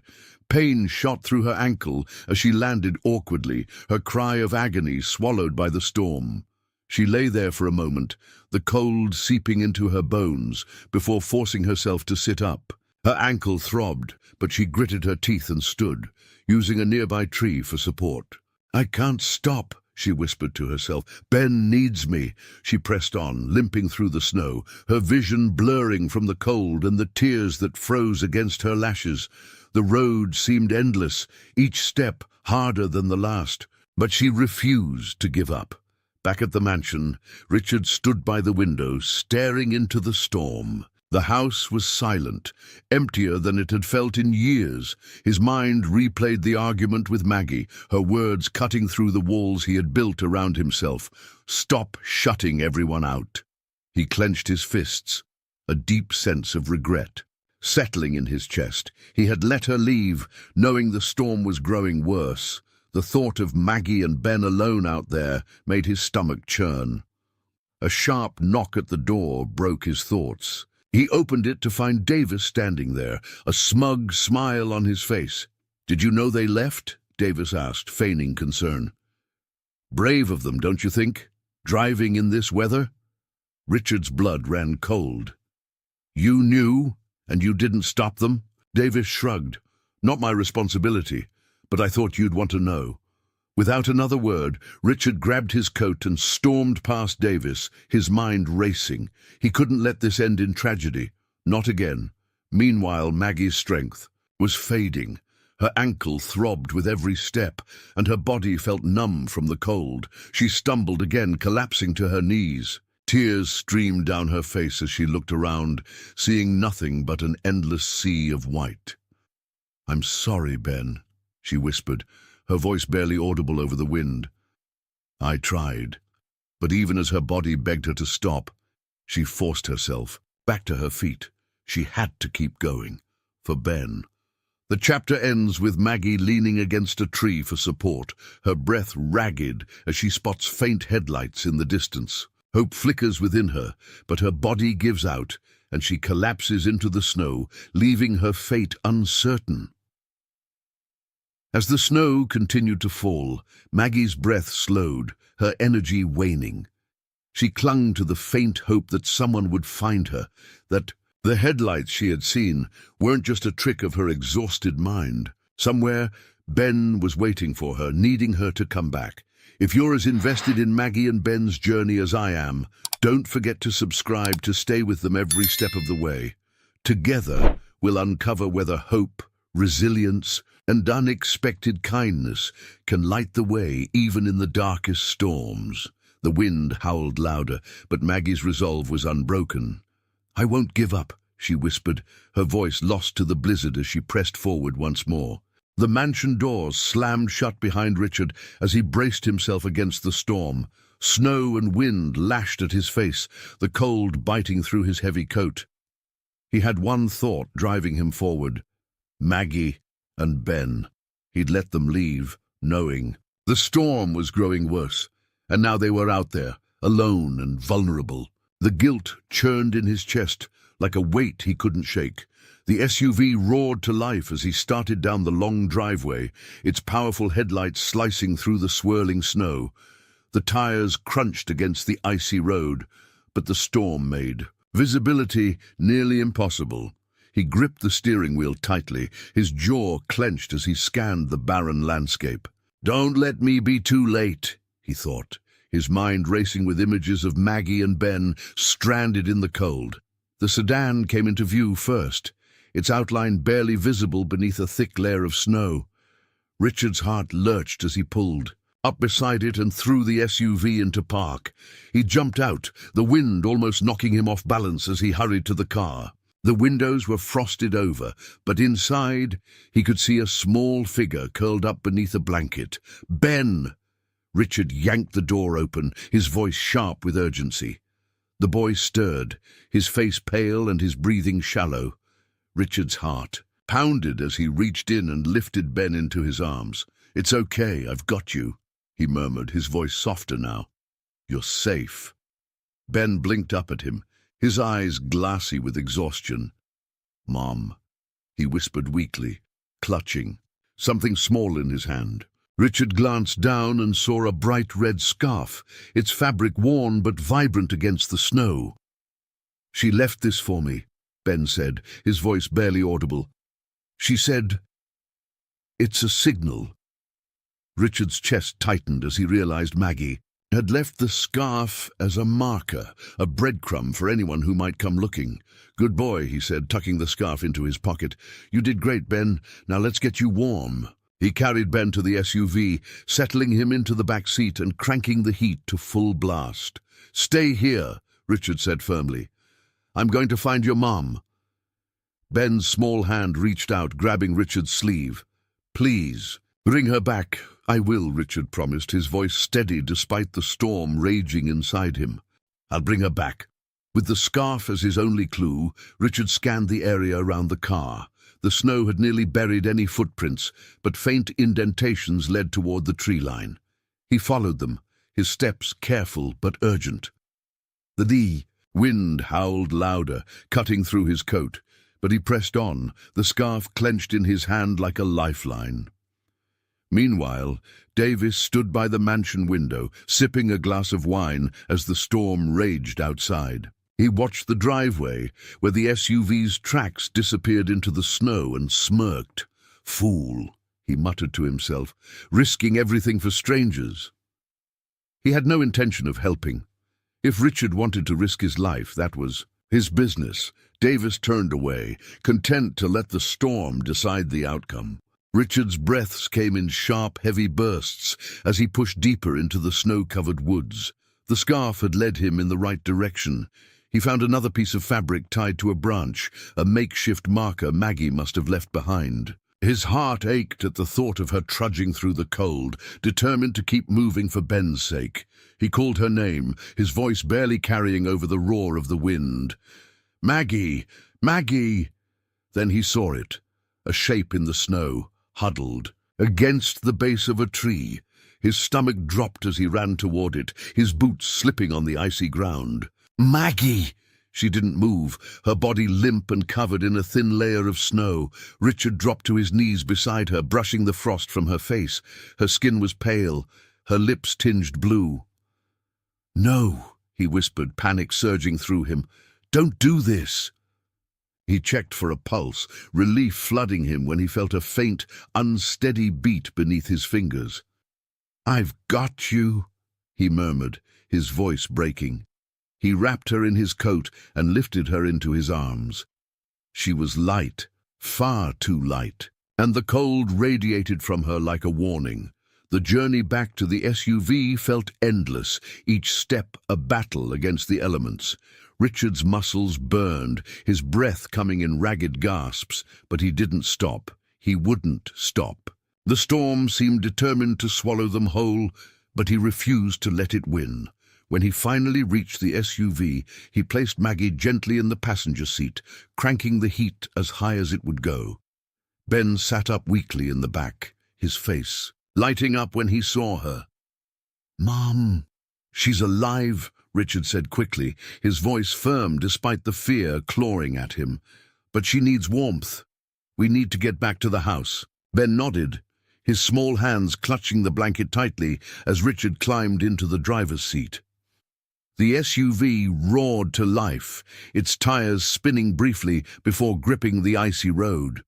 Pain shot through her ankle as she landed awkwardly, her cry of agony swallowed by the storm. She lay there for a moment, the cold seeping into her bones, before forcing herself to sit up. Her ankle throbbed, but she gritted her teeth and stood, using a nearby tree for support. "I can't stop," she whispered to herself. "Ben needs me." She pressed on, limping through the snow, her vision blurring from the cold and the tears that froze against her lashes. The road seemed endless, each step harder than the last, but she refused to give up. Back at the mansion, Richard stood by the window, staring into the storm. The house was silent, emptier than it had felt in years. His mind replayed the argument with Maggie, her words cutting through the walls he had built around himself. Stop shutting everyone out. He clenched his fists, a deep sense of regret settling in his chest. He had let her leave, knowing the storm was growing worse. The thought of Maggie and Ben alone out there made his stomach churn. A sharp knock at the door broke his thoughts. He opened it to find Davis standing there, a smug smile on his face. "Did you know they left?" Davis asked, feigning concern. "Brave of them, don't you think? Driving in this weather?" Richard's blood ran cold. "You knew, and you didn't stop them?" Davis shrugged. "Not my responsibility, but I thought you'd want to know." Without another word, Richard grabbed his coat and stormed past Davis, his mind racing. He couldn't let this end in tragedy. Not again. Meanwhile, Maggie's strength was fading. Her ankle throbbed with every step, and her body felt numb from the cold. She stumbled again, collapsing to her knees. Tears streamed down her face as she looked around, seeing nothing but an endless sea of white. "I'm sorry, Ben," she whispered, her voice barely audible over the wind. "I tried." But even as her body begged her to stop, she forced herself back to her feet. She had to keep going. For Ben. The chapter ends with Maggie leaning against a tree for support, her breath ragged as she spots faint headlights in the distance. Hope flickers within her, but her body gives out, and she collapses into the snow, leaving her fate uncertain. As the snow continued to fall, Maggie's breath slowed, her energy waning. She clung to the faint hope that someone would find her, that the headlights she had seen weren't just a trick of her exhausted mind. Somewhere, Ben was waiting for her, needing her to come back. If you're as invested in Maggie and Ben's journey as I am, don't forget to subscribe to stay with them every step of the way. Together, we'll uncover whether hope, resilience, and unexpected kindness can light the way even in the darkest storms. The wind howled louder, but Maggie's resolve was unbroken. "I won't give up," she whispered, her voice lost to the blizzard as she pressed forward once more. The mansion doors slammed shut behind Richard as he braced himself against the storm. Snow and wind lashed at his face, the cold biting through his heavy coat. He had one thought driving him forward: Maggie and Ben. He'd let them leave, knowing. The storm was growing worse, and now they were out there, alone and vulnerable. The guilt churned in his chest like a weight he couldn't shake. The SUV roared to life as he started down the long driveway, its powerful headlights slicing through the swirling snow. The tires crunched against the icy road, but the storm made visibility nearly impossible. He gripped the steering wheel tightly, his jaw clenched as he scanned the barren landscape. "Don't let me be too late," he thought, his mind racing with images of Maggie and Ben stranded in the cold. The sedan came into view first, its outline barely visible beneath a thick layer of snow. Richard's heart lurched as he pulled up beside it and threw the SUV into park. He jumped out, the wind almost knocking him off balance as he hurried to the car. The windows were frosted over, but inside he could see a small figure curled up beneath a blanket. Ben! Richard yanked the door open, his voice sharp with urgency. The boy stirred, his face pale and his breathing shallow. Richard's heart pounded as he reached in and lifted Ben into his arms. "It's okay, I've got you," he murmured, his voice softer now. "You're safe." Ben blinked up at him, his eyes glassy with exhaustion. "Mom," he whispered weakly, clutching something small in his hand. Richard glanced down and saw a bright red scarf, its fabric worn but vibrant against the snow. "She left this for me," Ben said, his voice barely audible. "She said, it's a signal." Richard's chest tightened as he realized Maggie had left the scarf as a marker, a breadcrumb for anyone who might come looking. "Good boy," he said, tucking the scarf into his pocket. "You did great, Ben. Now let's get you warm." He carried Ben to the SUV, settling him into the back seat and cranking the heat to full blast. "Stay here," Richard said firmly. "I'm going to find your mom." Ben's small hand reached out, grabbing Richard's sleeve. "Please, bring her back." "I will," Richard promised, his voice steady despite the storm raging inside him. "I'll bring her back." With the scarf as his only clue, Richard scanned the area around the car. The snow had nearly buried any footprints, but faint indentations led toward the tree line. He followed them, his steps careful but urgent. The wind howled louder, cutting through his coat, but he pressed on, the scarf clenched in his hand like a lifeline. Meanwhile, Davis stood by the mansion window, sipping a glass of wine as the storm raged outside. He watched the driveway, where the SUV's tracks disappeared into the snow, and smirked. "Fool," he muttered to himself, "risking everything for strangers." He had no intention of helping. If Richard wanted to risk his life, that was his business. Davis turned away, content to let the storm decide the outcome. Richard's breaths came in sharp, heavy bursts as he pushed deeper into the snow-covered woods. The scarf had led him in the right direction. He found another piece of fabric tied to a branch, a makeshift marker Maggie must have left behind. His heart ached at the thought of her trudging through the cold, determined to keep moving for Ben's sake. He called her name, his voice barely carrying over the roar of the wind. "Maggie! Maggie!" Then he saw it, a shape in the snow, huddled against the base of a tree. His stomach dropped as he ran toward it, his boots slipping on the icy ground. "Maggie!" She didn't move, her body limp and covered in a thin layer of snow. Richard dropped to his knees beside her, brushing the frost from her face. Her skin was pale, her lips tinged blue. "No," he whispered, panic surging through him. "Don't do this." He checked for a pulse, relief flooding him when he felt a faint, unsteady beat beneath his fingers. "I've got you," he murmured, his voice breaking. He wrapped her in his coat and lifted her into his arms. She was light, far too light, and the cold radiated from her like a warning. The journey back to the SUV felt endless, each step a battle against the elements. Richard's muscles burned, his breath coming in ragged gasps, but he didn't stop. He wouldn't stop. The storm seemed determined to swallow them whole, but he refused to let it win. When he finally reached the SUV, he placed Maggie gently in the passenger seat, cranking the heat as high as it would go. Ben sat up weakly in the back, his face lighting up when he saw her. "Mom!" "She's alive," Richard said quickly, his voice firm despite the fear clawing at him. "But she needs warmth. We need to get back to the house." Ben nodded, his small hands clutching the blanket tightly as Richard climbed into the driver's seat. The SUV roared to life, its tires spinning briefly before gripping the icy road.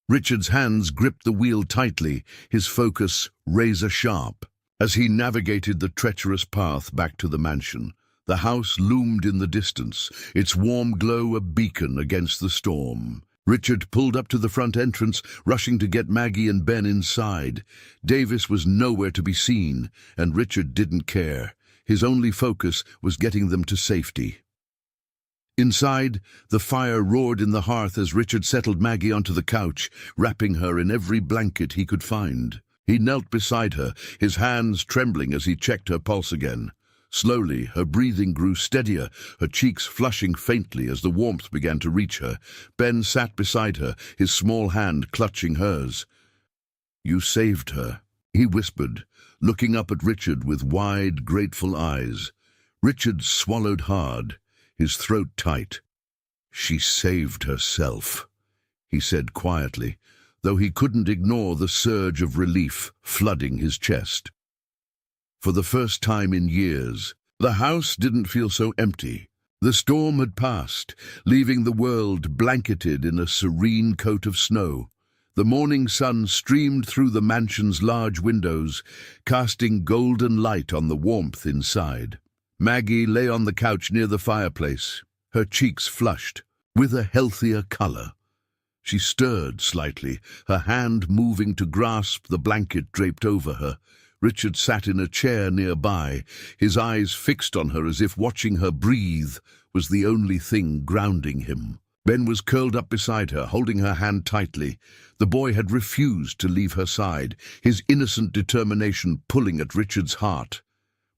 Richard's hands gripped the wheel tightly, his focus razor-sharp. As he navigated the treacherous path back to the mansion, the house loomed in the distance, its warm glow a beacon against the storm. Richard pulled up to the front entrance, rushing to get Maggie and Ben inside. Davis was nowhere to be seen, and Richard didn't care. His only focus was getting them to safety. Inside, the fire roared in the hearth as Richard settled Maggie onto the couch, wrapping her in every blanket he could find. He knelt beside her, his hands trembling as he checked her pulse again. Slowly, her breathing grew steadier, her cheeks flushing faintly as the warmth began to reach her. Ben sat beside her, his small hand clutching hers. "You saved her," he whispered, looking up at Richard with wide, grateful eyes. Richard swallowed hard, his throat tight. "She saved herself," he said quietly, though he couldn't ignore the surge of relief flooding his chest. For the first time in years, the house didn't feel so empty. The storm had passed, leaving the world blanketed in a serene coat of snow. The morning sun streamed through the mansion's large windows, casting golden light on the warmth inside. Maggie lay on the couch near the fireplace, her cheeks flushed, with a healthier color. She stirred slightly, her hand moving to grasp the blanket draped over her. Richard sat in a chair nearby, his eyes fixed on her as if watching her breathe was the only thing grounding him. Ben was curled up beside her, holding her hand tightly. The boy had refused to leave her side, his innocent determination pulling at Richard's heart.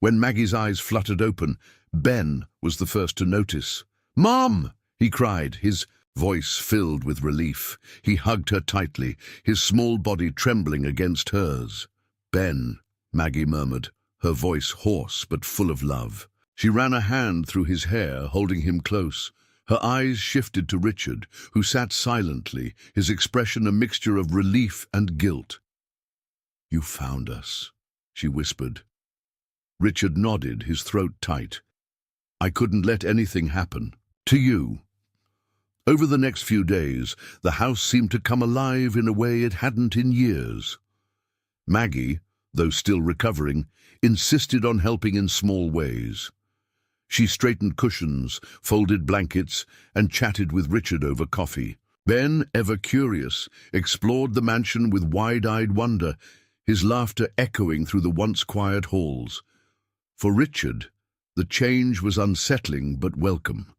When Maggie's eyes fluttered open, Ben was the first to notice. "Mom!" he cried, his voice filled with relief. He hugged her tightly, his small body trembling against hers. "Ben," Maggie murmured, her voice hoarse but full of love. She ran a hand through his hair, holding him close. Her eyes shifted to Richard, who sat silently, his expression a mixture of relief and guilt. "You found us," she whispered. Richard nodded, his throat tight. "I couldn't let anything happen to you." Over the next few days, the house seemed to come alive in a way it hadn't in years. Maggie, though still recovering, insisted on helping in small ways. She straightened cushions, folded blankets, and chatted with Richard over coffee. Ben, ever curious, explored the mansion with wide-eyed wonder, his laughter echoing through the once quiet halls. For Richard, the change was unsettling but welcome.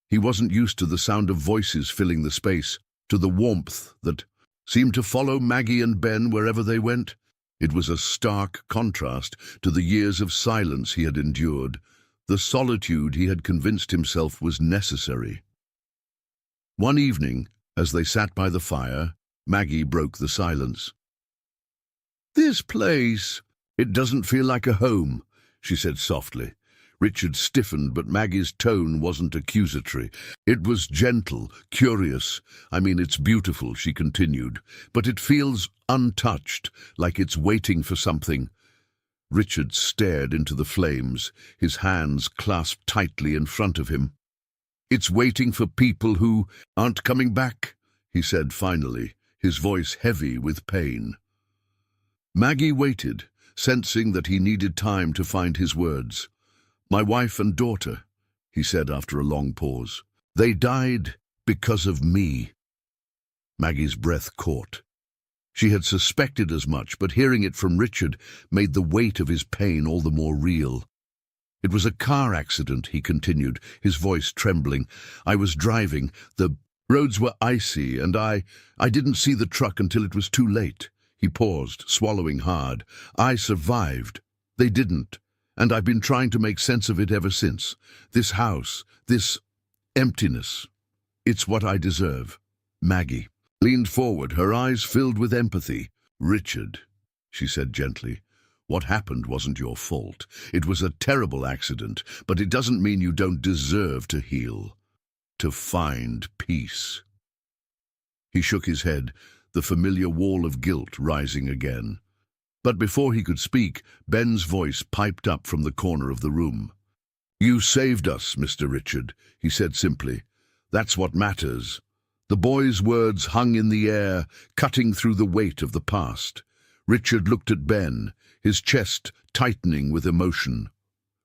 He wasn't used to the sound of voices filling the space, to the warmth that seemed to follow Maggie and Ben wherever they went. It was a stark contrast to the years of silence he had endured, the solitude he had convinced himself was necessary. One evening, as they sat by the fire, Maggie broke the silence. "This place, it doesn't feel like a home," she said softly. Richard stiffened, but Maggie's tone wasn't accusatory. It was gentle, curious. "I mean, it's beautiful," she continued, "but it feels untouched, like it's waiting for something." Richard stared into the flames, his hands clasped tightly in front of him. "It's waiting for people who aren't coming back," he said finally, his voice heavy with pain. Maggie waited, sensing that he needed time to find his words. "My wife and daughter," he said after a long pause. "They died because of me." Maggie's breath caught. She had suspected as much, but hearing it from Richard made the weight of his pain all the more real. "It was a car accident," he continued, his voice trembling. "I was driving. The roads were icy, and I didn't see the truck until it was too late." He paused, swallowing hard. "I survived. They didn't. And I've been trying to make sense of it ever since. This house, this emptiness, it's what I deserve." Maggie leaned forward, her eyes filled with empathy. "Richard," she said gently, "what happened wasn't your fault. It was a terrible accident, but it doesn't mean you don't deserve to heal, to find peace." He shook his head, the familiar wall of guilt rising again. But before he could speak, Ben's voice piped up from the corner of the room. "You saved us, Mr. Richard," he said simply. "That's what matters." The boy's words hung in the air, cutting through the weight of the past. Richard looked at Ben, his chest tightening with emotion.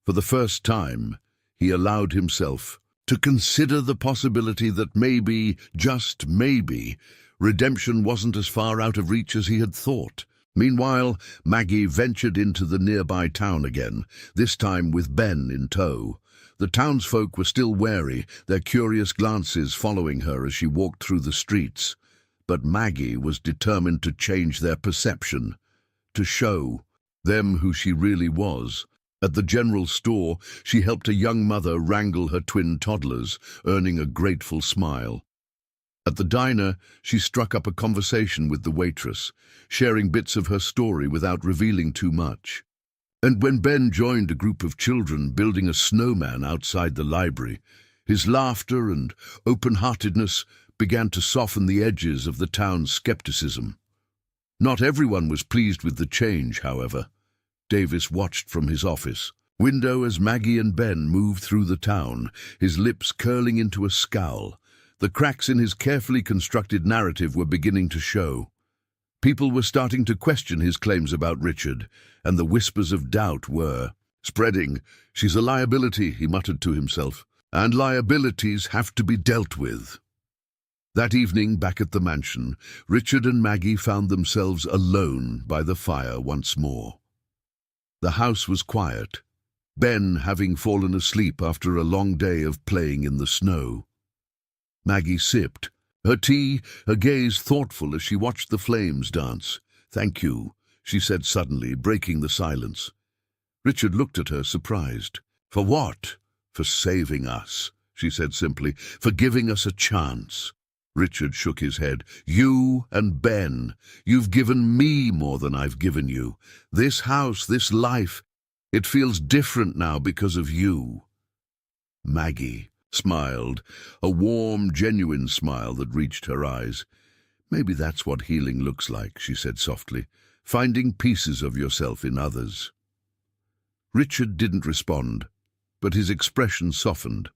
For the first time, he allowed himself to consider the possibility that maybe, just maybe, redemption wasn't as far out of reach as he had thought. Meanwhile, Maggie ventured into the nearby town again, this time with Ben in tow. The townsfolk were still wary, their curious glances following her as she walked through the streets. But Maggie was determined to change their perception, to show them who she really was. At the general store, she helped a young mother wrangle her twin toddlers, earning a grateful smile. At the diner, she struck up a conversation with the waitress, sharing bits of her story without revealing too much. And when Ben joined a group of children building a snowman outside the library, his laughter and open-heartedness began to soften the edges of the town's skepticism. Not everyone was pleased with the change, however. Davis watched from his office window as Maggie and Ben moved through the town, his lips curling into a scowl. The cracks in his carefully constructed narrative were beginning to show. People were starting to question his claims about Richard, and the whispers of doubt were spreading. "She's a liability," he muttered to himself, "and liabilities have to be dealt with." That evening, back at the mansion, Richard and Maggie found themselves alone by the fire once more. The house was quiet, Ben having fallen asleep after a long day of playing in the snow. Maggie sipped her tea, her gaze thoughtful as she watched the flames dance. "Thank you," she said suddenly, breaking the silence. Richard looked at her, surprised. "For what?" "For saving us," she said simply, "for giving us a chance." Richard shook his head. "You and Ben, you've given me more than I've given you. This house, this life, it feels different now because of you." Maggie smiled, a warm, genuine smile that reached her eyes. "Maybe that's what healing looks like," she said softly, "finding pieces of yourself in others." Richard didn't respond, but his expression softened.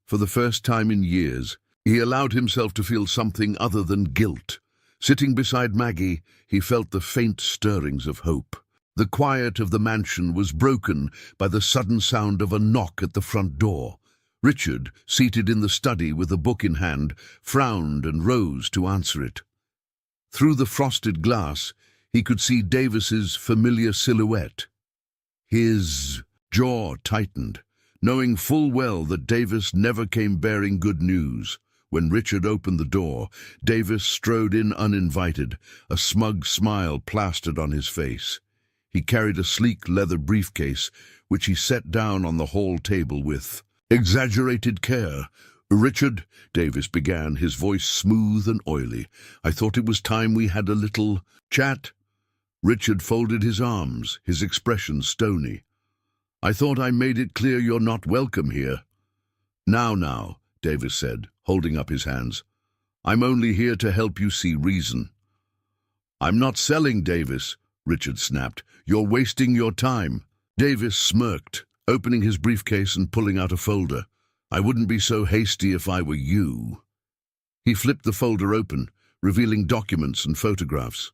For the first time in years, he allowed himself to feel something other than guilt. Sitting beside Maggie, he felt the faint stirrings of hope. The quiet of the mansion was broken by the sudden sound of a knock at the front door. Richard, seated in the study with a book in hand, frowned and rose to answer it. Through the frosted glass, he could see Davis's familiar silhouette. His jaw tightened, knowing full well that Davis never came bearing good news. When Richard opened the door, Davis strode in uninvited, a smug smile plastered on his face. He carried a sleek leather briefcase, which he set down on the hall table with exaggerated care. "Richard," Davis began, his voice smooth and oily, "I thought it was time we had a little chat." Richard folded his arms, his expression stony. "I thought I made it clear you're not welcome here." Now," Davis said, holding up his hands. "I'm only here to help you see reason." "I'm not selling, Davis," Richard snapped. "You're wasting your time." Davis smirked, opening his briefcase and pulling out a folder. "I wouldn't be so hasty if I were you." He flipped the folder open, revealing documents and photographs.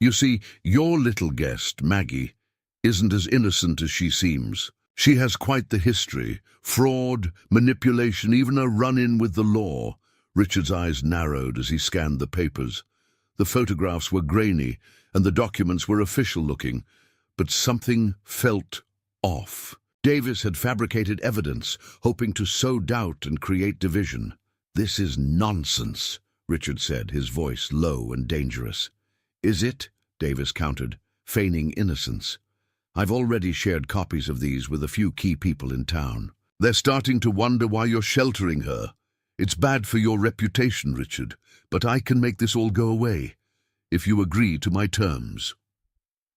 "You see, your little guest, Maggie, isn't as innocent as she seems. She has quite the history: fraud, manipulation, even a run-in with the law." Richard's eyes narrowed as he scanned the papers. The photographs were grainy, and the documents were official-looking, but something felt off. Davis had fabricated evidence, hoping to sow doubt and create division. "This is nonsense," Richard said, his voice low and dangerous. "Is it?" Davis countered, feigning innocence. "I've already shared copies of these with a few key people in town. They're starting to wonder why you're sheltering her. It's bad for your reputation, Richard, but I can make this all go away, if you agree to my terms."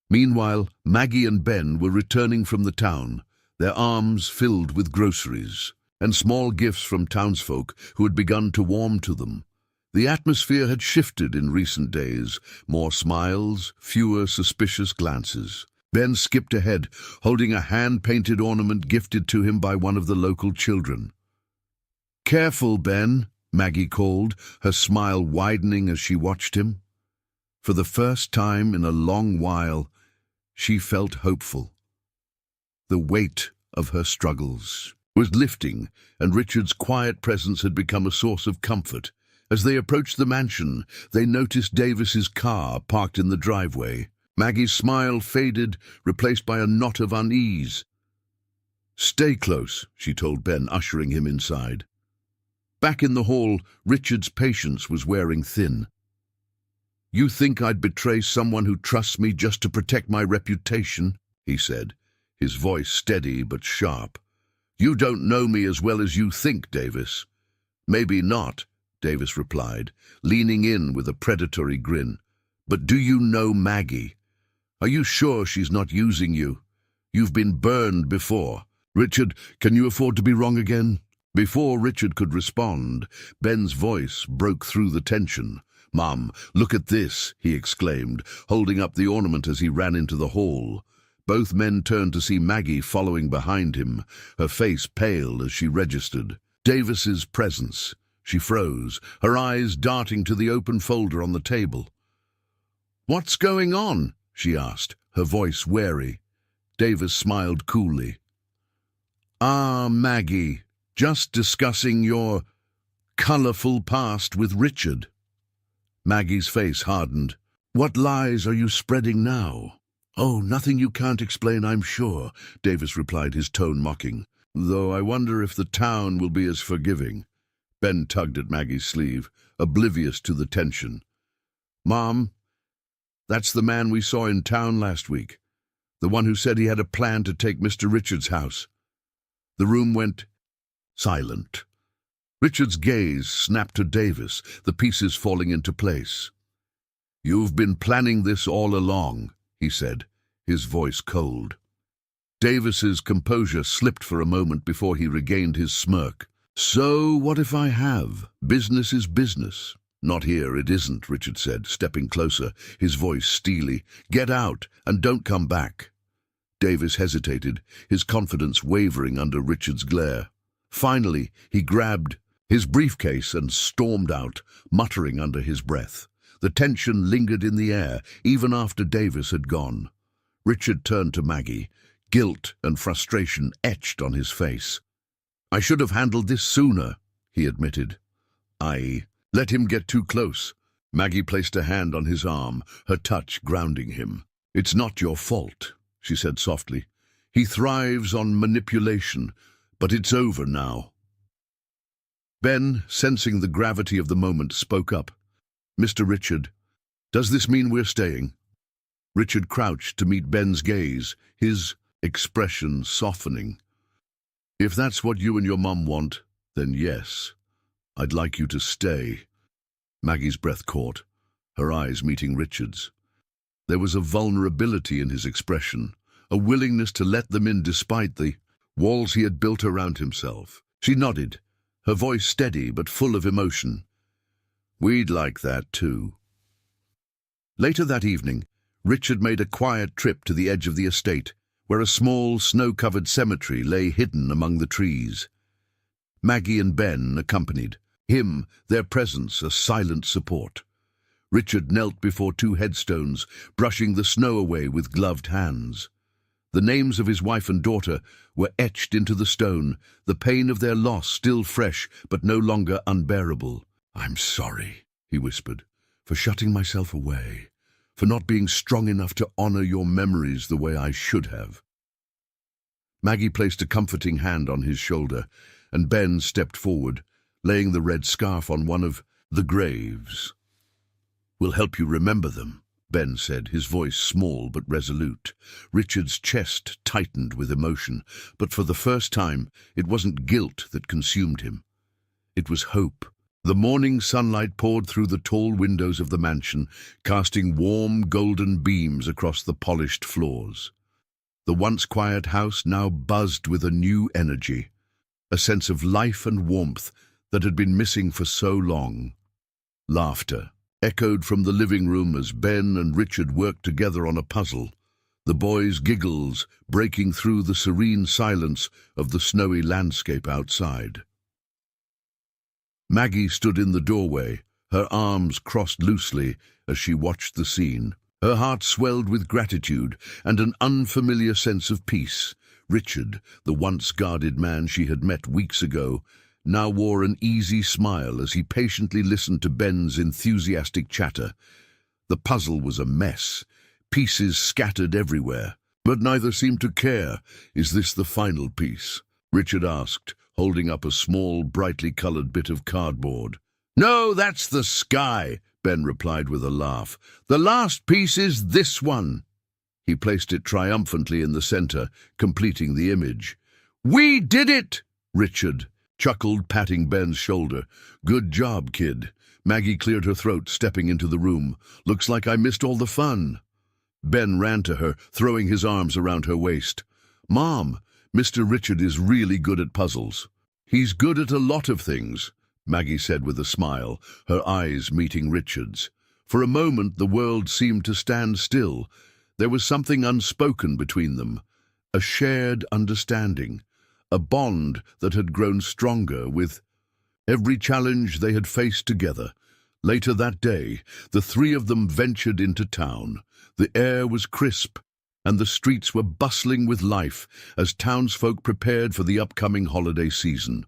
Meanwhile, Maggie and Ben were returning from the town, their arms filled with groceries and small gifts from townsfolk who had begun to warm to them. The atmosphere had shifted in recent days, more smiles, fewer suspicious glances. Ben skipped ahead, holding a hand-painted ornament gifted to him by one of the local children. "Careful, Ben," Maggie called, her smile widening as she watched him. For the first time in a long while, She felt hopeful. The weight of her struggles was lifting, and Richard's quiet presence had become a source of comfort. As they approached the mansion, they noticed Davis's car parked in the driveway. Maggie's smile faded, replaced by a knot of unease. "Stay close," she told Ben, ushering him inside. Back in the hall, Richard's patience was wearing thin. "You think I'd betray someone who trusts me just to protect my reputation?" he said, his voice steady but sharp. "You don't know me as well as you think, Davis." "Maybe not," Davis replied, leaning in with a predatory grin. "But do you know Maggie? Are you sure she's not using you? You've been burned before." "Richard, can you afford to be wrong again?" Before Richard could respond, Ben's voice broke through the tension. "Mom, look at this," he exclaimed, holding up the ornament as he ran into the hall. Both men turned to see Maggie following behind him, her face pale as she registered Davis's presence. She froze, her eyes darting to the open folder on the table. "What's going on?" she asked, her voice wary. Davis smiled coolly. "Ah, Maggie, just discussing your colorful past with Richard." Maggie's face hardened. "What lies are you spreading now?" "Oh, nothing you can't explain, I'm sure," Davis replied, his tone mocking. "Though I wonder if the town will be as forgiving." Ben tugged at Maggie's sleeve, oblivious to the tension. "Mom, that's the man we saw in town last week. The one who said he had a plan to take Mr. Richards' house." The room went silent. Richard's gaze snapped to Davis, the pieces falling into place. "You've been planning this all along," he said, his voice cold. Davis's composure slipped for a moment before he regained his smirk. "So what if I have? Business is business." "Not here, it isn't," Richard said, stepping closer, his voice steely. "Get out, and don't come back." Davis hesitated, his confidence wavering under Richard's glare. Finally, he grabbed his briefcase and stormed out, muttering under his breath. The tension lingered in the air, even after Davis had gone. Richard turned to Maggie, guilt and frustration etched on his face. "I should have handled this sooner," he admitted. "I let him get too close." Maggie placed a hand on his arm, her touch grounding him. "It's not your fault," she said softly. "He thrives on manipulation, but it's over now." Ben, sensing the gravity of the moment, spoke up. "Mr. Richard, does this mean we're staying?" Richard crouched to meet Ben's gaze, his expression softening. "If that's what you and your mum want, then yes, I'd like you to stay." Maggie's breath caught, her eyes meeting Richard's. There was a vulnerability in his expression, a willingness to let them in despite the walls he had built around himself. She nodded, her voice steady but full of emotion. "We'd like that too." Later that evening, Richard made a quiet trip to the edge of the estate, where a small, snow-covered cemetery lay hidden among the trees. Maggie and Ben accompanied him, their presence a silent support. Richard knelt before two headstones, brushing the snow away with gloved hands. The names of his wife and daughter were etched into the stone, the pain of their loss still fresh but no longer unbearable. "I'm sorry," he whispered, "for shutting myself away, for not being strong enough to honor your memories the way I should have." Maggie placed a comforting hand on his shoulder, and Ben stepped forward, laying the red scarf on one of the graves. "We'll help you remember them," Ben said, his voice small but resolute. Richard's chest tightened with emotion, but for the first time it wasn't guilt that consumed him. It was hope. The morning sunlight poured through the tall windows of the mansion, casting warm golden beams across the polished floors. The once quiet house now buzzed with a new energy, a sense of life and warmth that had been missing for so long. Laughter echoed from the living room as Ben and Richard worked together on a puzzle, the boys' giggles breaking through the serene silence of the snowy landscape outside. Maggie stood in the doorway, her arms crossed loosely as she watched the scene. Her heart swelled with gratitude and an unfamiliar sense of peace. Richard, the once guarded man she had met weeks ago, now wore an easy smile as he patiently listened to Ben's enthusiastic chatter. The puzzle was a mess, pieces scattered everywhere, but neither seemed to care. "Is this the final piece?" Richard asked, holding up a small, brightly colored bit of cardboard. "No, that's the sky," Ben replied with a laugh. "The last piece is this one." He placed it triumphantly in the center, completing the image. "We did it!" Richard chuckled, patting Ben's shoulder. "Good job, kid." Maggie cleared her throat, stepping into the room. "Looks like I missed all the fun." Ben ran to her, throwing his arms around her waist. "Mom, Mr. Richard is really good at puzzles." "He's good at a lot of things," Maggie said with a smile, her eyes meeting Richard's. For a moment the world seemed to stand still. There was something unspoken between them, a shared understanding, a bond that had grown stronger with every challenge they had faced together. Later that day, the three of them ventured into town. The air was crisp, and the streets were bustling with life as townsfolk prepared for the upcoming holiday season.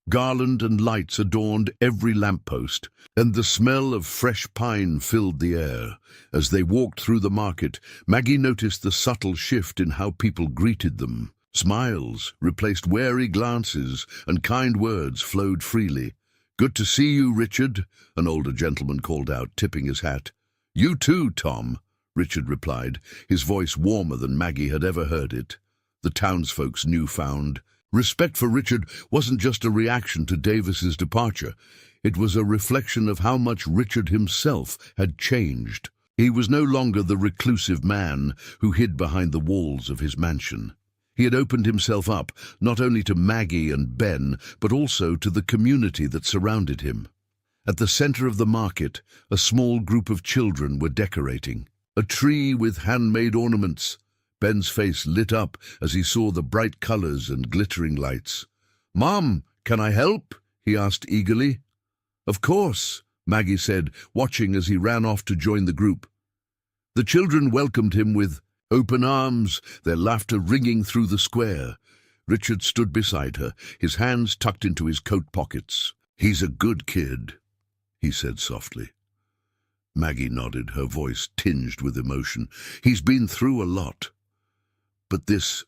Garland and lights adorned every lamppost, and the smell of fresh pine filled the air. As they walked through the market, Maggie noticed the subtle shift in how people greeted them. Smiles replaced wary glances, and kind words flowed freely. "Good to see you, Richard," an older gentleman called out, tipping his hat. "You too, Tom," Richard replied, his voice warmer than Maggie had ever heard it. The townsfolk's newfound respect for Richard wasn't just a reaction to Davis's departure. It was a reflection of how much Richard himself had changed. He was no longer the reclusive man who hid behind the walls of his mansion. He had opened himself up, not only to Maggie and Ben, but also to the community that surrounded him. At the center of the market, a small group of children were decorating. A tree with handmade ornaments. Ben's face lit up as he saw the bright colors and glittering lights. "Mom, can I help?" he asked eagerly. "Of course," Maggie said, watching as he ran off to join the group. The children welcomed him with open arms, their laughter ringing through the square. Richard stood beside her, his hands tucked into his coat pockets. "He's a good kid," he said softly. Maggie nodded, her voice tinged with emotion. "He's been through a lot. But this,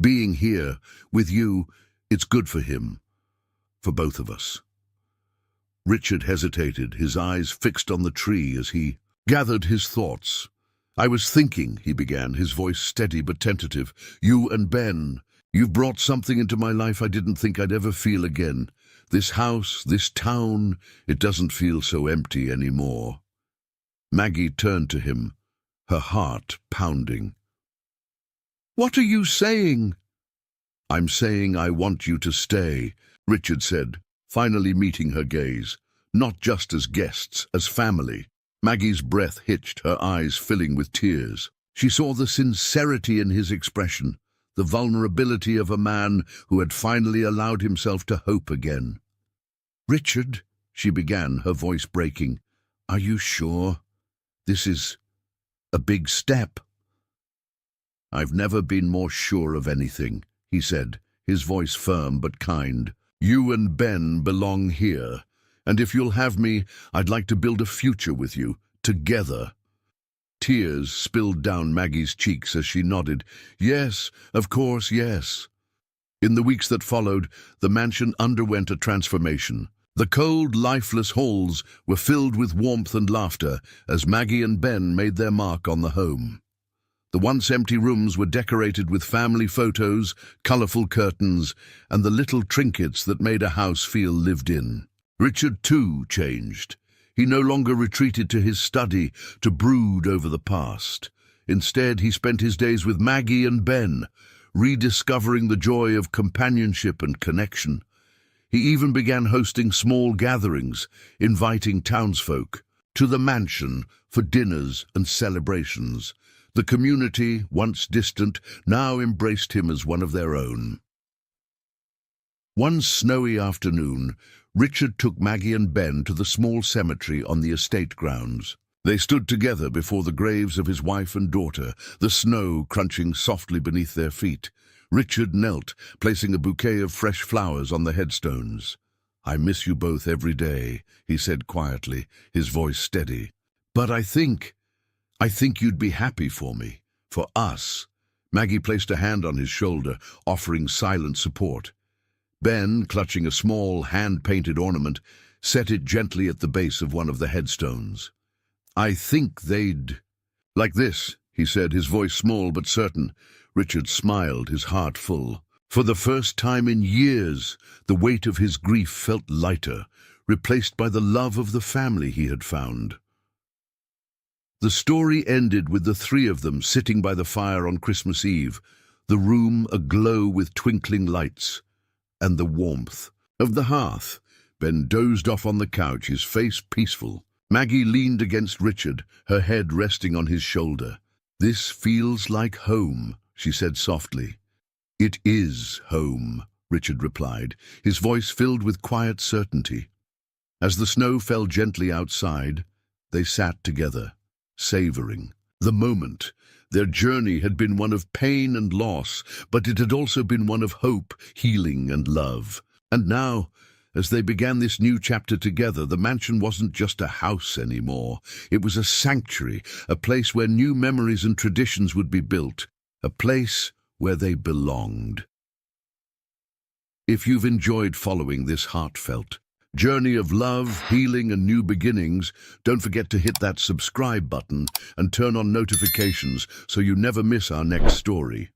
being here with you, it's good for him, for both of us." Richard hesitated, his eyes fixed on the tree as he gathered his thoughts. "I was thinking," he began, his voice steady but tentative. "You and Ben, you've brought something into my life I didn't think I'd ever feel again. This house, this town, it doesn't feel so empty anymore." Maggie turned to him, her heart pounding. "What are you saying?" "I'm saying I want you to stay," Richard said, finally meeting her gaze. "Not just as guests, as family." Maggie's breath hitched, her eyes filling with tears. She saw the sincerity in his expression, the vulnerability of a man who had finally allowed himself to hope again. "Richard," she began, her voice breaking, "are you sure? This is a big step." "I've never been more sure of anything," he said, his voice firm but kind. "You and Ben belong here, and if you'll have me, I'd like to build a future with you, together." Tears spilled down Maggie's cheeks as she nodded. "Yes, of course, yes." In the weeks that followed, the mansion underwent a transformation. The cold, lifeless halls were filled with warmth and laughter as Maggie and Ben made their mark on the home. The once empty rooms were decorated with family photos, colorful curtains, and the little trinkets that made a house feel lived in. Richard, too, changed. He no longer retreated to his study to brood over the past. Instead, he spent his days with Maggie and Ben, rediscovering the joy of companionship and connection. He even began hosting small gatherings, inviting townsfolk to the mansion for dinners and celebrations. The community, once distant, now embraced him as one of their own. One snowy afternoon, Richard took Maggie and Ben to the small cemetery on the estate grounds. They stood together before the graves of his wife and daughter, the snow crunching softly beneath their feet. Richard knelt, placing a bouquet of fresh flowers on the headstones. "I miss you both every day," he said quietly, his voice steady. "But I think you'd be happy for me, for us." Maggie placed a hand on his shoulder, offering silent support. Ben, clutching a small, hand-painted ornament, set it gently at the base of one of the headstones. "I think they'd—" "Like this," he said, his voice small but certain. Richard smiled, his heart full. For the first time in years, the weight of his grief felt lighter, replaced by the love of the family he had found. The story ended with the three of them sitting by the fire on Christmas Eve, the room aglow with twinkling lights, and the warmth of the hearth. Ben dozed off on the couch, his face peaceful. Maggie leaned against Richard, her head resting on his shoulder. "This feels like home," she said softly. "It is home," Richard replied, his voice filled with quiet certainty. As the snow fell gently outside, they sat together, savoring the moment. Their journey had been one of pain and loss, but it had also been one of hope, healing, and love. And now, as they began this new chapter together, the mansion wasn't just a house anymore. It was a sanctuary, a place where new memories and traditions would be built, a place where they belonged. If you've enjoyed following this heartfelt journey of love, healing, and new beginnings, don't forget to hit that subscribe button and turn on notifications so you never miss our next story.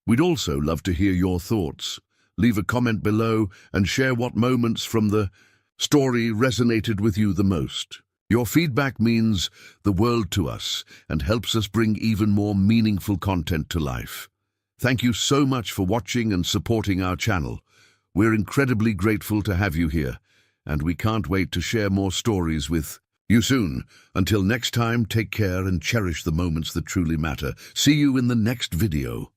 We'd also love to hear your thoughts. Leave a comment below and share what moments from the story resonated with you the most. Your feedback means the world to us and helps us bring even more meaningful content to life. Thank you so much for watching and supporting our channel. We're incredibly grateful to have you here, and we can't wait to share more stories with you soon. Until next time, take care and cherish the moments that truly matter. See you in the next video.